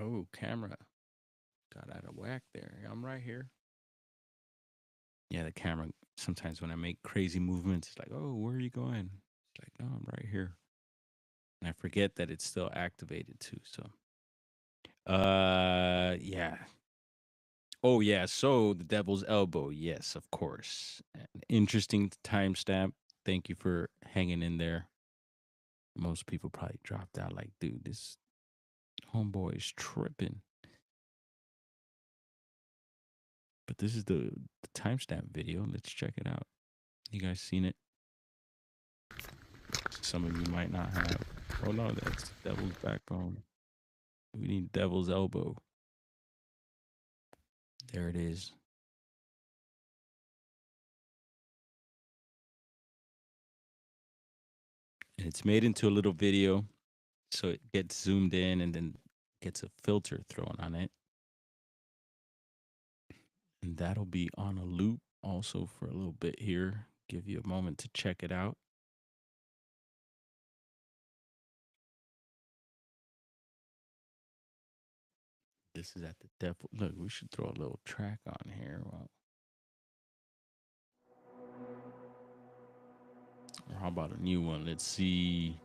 Oh, camera got out of whack there. I'm right here. Yeah, the camera, sometimes when I make crazy movements, it's like, oh, where are you going? It's like, no, I'm right here. And I forget that it's still activated too. So yeah. Oh yeah, so the Devil's Elbow, yes, of course. An interesting timestamp. Thank you for hanging in there. Most people probably dropped out like, dude, this homeboy is tripping. But this is the timestamp video. Let's check it out. You guys seen it? Some of you might not have. Oh no, that's Devil's Backbone. We need Devil's Elbow. There it is. And it's made into a little video, so it gets zoomed in and then gets a filter thrown on it. And that'll be on a loop also for a little bit here. Give you a moment to check it out. This is at the devil. Look, we should throw a little track on here. Well, Or how about a new one? Let's see.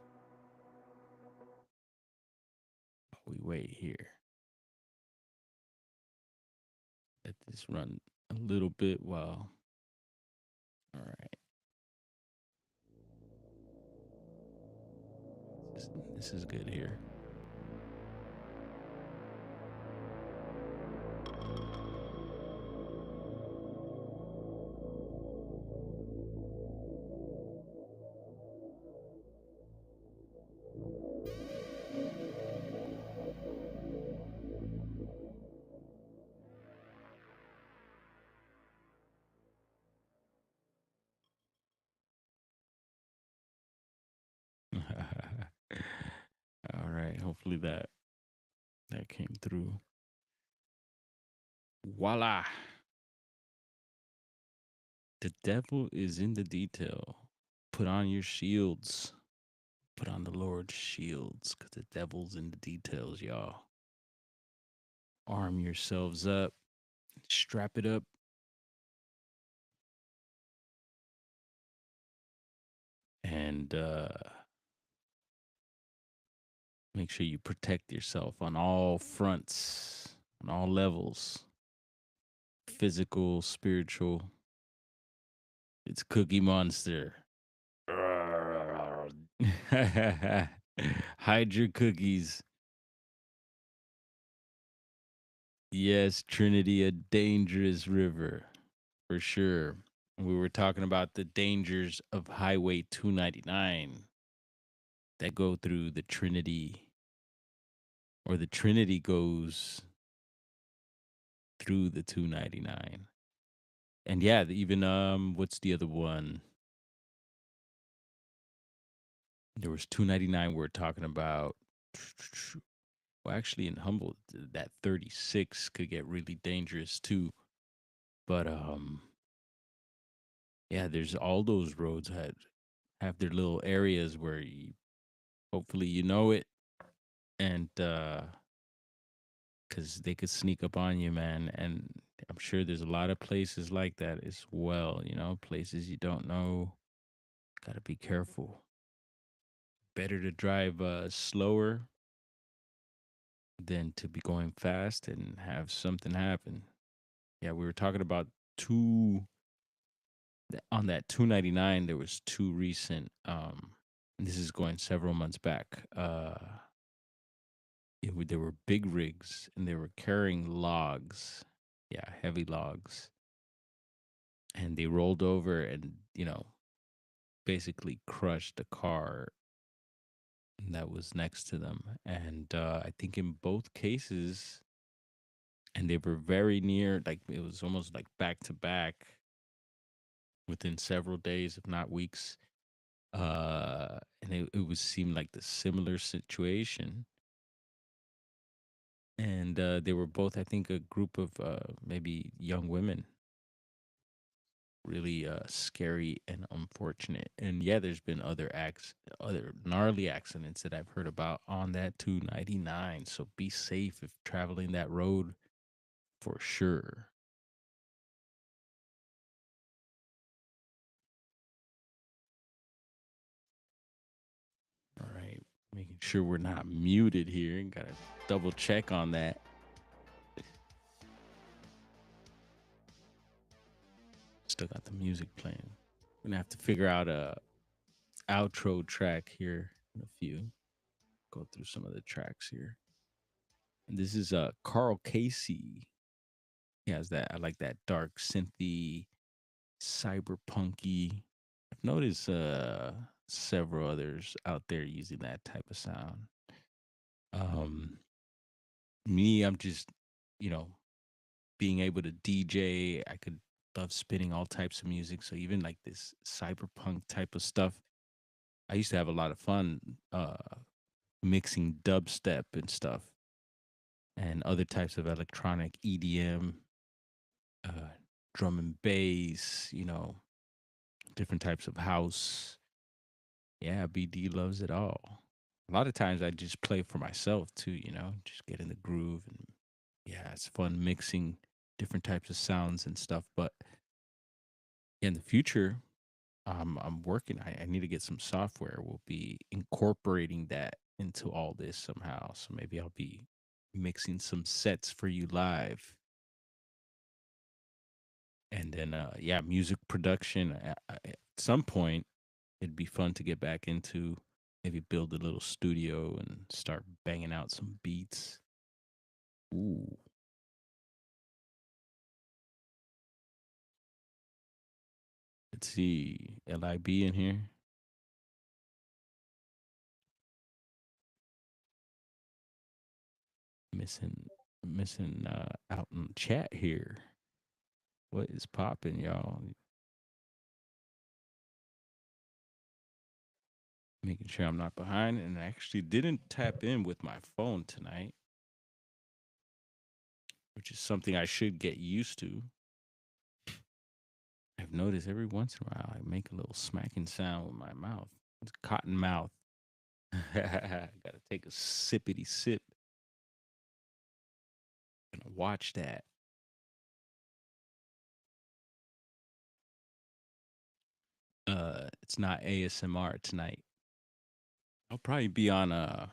We wait here. Let this run a little bit while. All right. This is good here. All right. Hopefully that came through. Voila. The devil is in the detail. Put on your shields. Put on the Lord's shields, because the devil's in the details, y'all. Arm yourselves up. Strap it up. And make sure you protect yourself on all fronts, on all levels. Physical, spiritual. It's Cookie Monster. Hide your cookies. Yes, Trinity, a dangerous river, for sure. We were talking about the dangers of Highway 299 that go through the Trinity, or the Trinity goes through the 299. And yeah, even what's the other one? There was 299 we're talking about. Well, actually in Humboldt, that 36 could get really dangerous too. But yeah, there's all those roads that have their little areas where hopefully you know it, and because they could sneak up on you, man. And I'm sure there's a lot of places like that as well, places you don't know. Gotta be careful. Better to drive slower than to be going fast and have something happen. Yeah, we were talking about two on that 299. There was two recent. This is going several months back. There were big rigs and they were carrying logs. Yeah, heavy logs. And they rolled over and, basically crushed the car that was next to them. And I think in both cases, and they were very near, like it was almost like back to back within several days, if not weeks. And it would seem like the similar situation. And they were both, I think, a group of maybe young women. Really scary and unfortunate. And yeah, there's been other gnarly accidents that I've heard about on that 299. So be safe if traveling that road, for sure. All right, making sure we're not muted here. Gotta double check on that. Still got the music playing. We're gonna have to figure out a outro track here in a few. Go through some of the tracks here. And this is Carl Casey. He has that. I like that dark synthy, cyberpunky. I've noticed several others out there using that type of sound. Um, Me, I'm just, you know, being able to DJ. I could love spinning all types of music. So even like this cyberpunk type of stuff, I used to have a lot of fun mixing dubstep and stuff, and other types of electronic EDM, uh, drum and bass, different types of house. Yeah, BD loves it all. A lot of times I just play for myself too, just get in the groove, and yeah, it's fun mixing different types of sounds and stuff. But in the future, I'm working. I need to get some software. We'll be incorporating that into all this somehow. So maybe I'll be mixing some sets for you live. And then yeah, music production at some point it'd be fun to get back into, maybe build a little studio and start banging out some beats. Ooh. Let's see. LIB in here. Missing out in chat here. What is popping, y'all? Making sure I'm not behind, and I actually didn't tap in with my phone tonight, which is something I should get used to. I've noticed every once in a while I make a little smacking sound with my mouth. It's cotton mouth. Gotta take a sippity sip. Gonna watch that. It's not ASMR tonight. I'll probably be on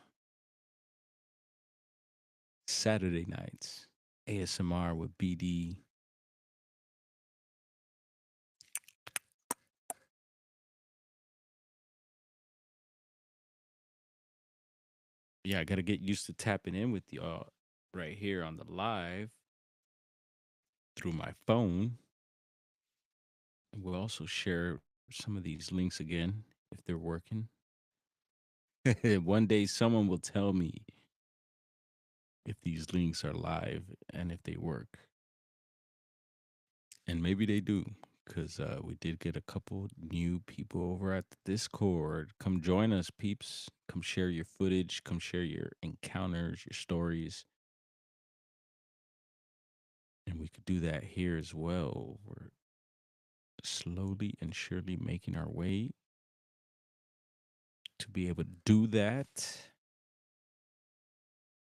Saturday nights. ASMR with BD. Yeah, I gotta get used to tapping in with y'all right here on the live through my phone. We'll also share some of these links again if they're working. One day someone will tell me if these links are live and if they work. And maybe they do, because we did get a couple new people over at the Discord. Come join us, peeps. Come share your footage. Come share your encounters, your stories. And we could do that here as well. We're slowly and surely making our way to be able to do that.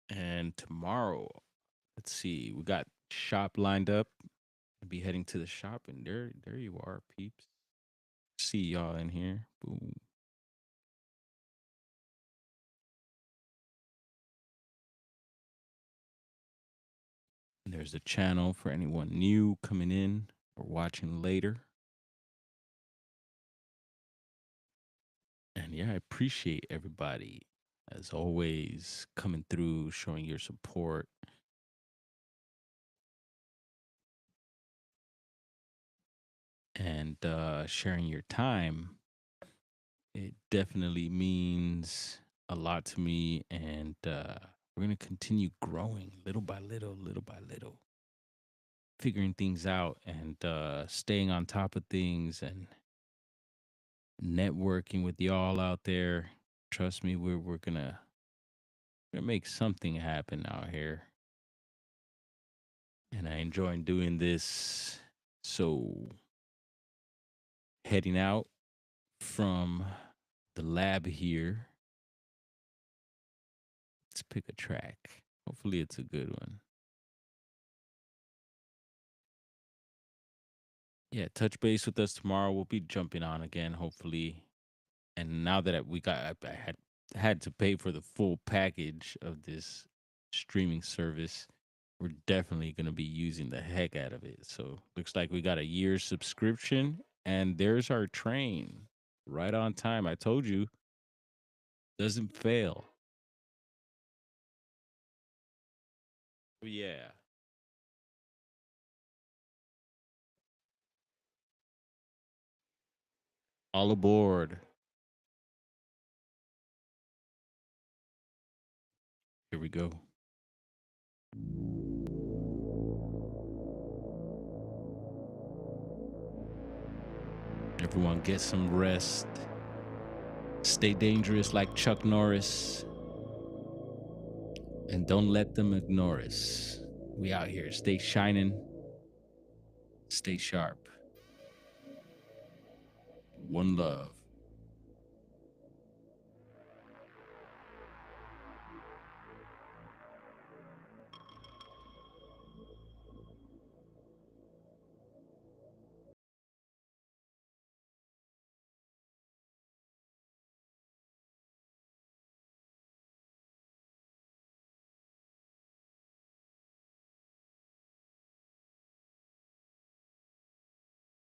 And tomorrow, let's see, we got shop lined up. I'll be heading to the shop, and there you are, peeps. See y'all in here. Boom. And there's a channel for anyone new coming in or watching later. And yeah, I appreciate everybody, as always, coming through, showing your support. And sharing your time. It definitely means a lot to me. And we're going to continue growing little by little, figuring things out and staying on top of things and networking with y'all out there. Trust me, we're gonna make something happen out here. And I enjoy doing this. So heading out from the lab here. Let's pick a track. Hopefully it's a good one. Yeah, touch base with us tomorrow. We'll be jumping on again, hopefully. And now that I had to pay for the full package of this streaming service, we're definitely going to be using the heck out of it. So looks like we got a year's subscription, and there's our train right on time. I told you, doesn't fail. Oh, yeah. All aboard. Here we go. Everyone get some rest. Stay dangerous like Chuck Norris. And don't let them ignore us. We out here. Stay shining. Stay sharp. One love.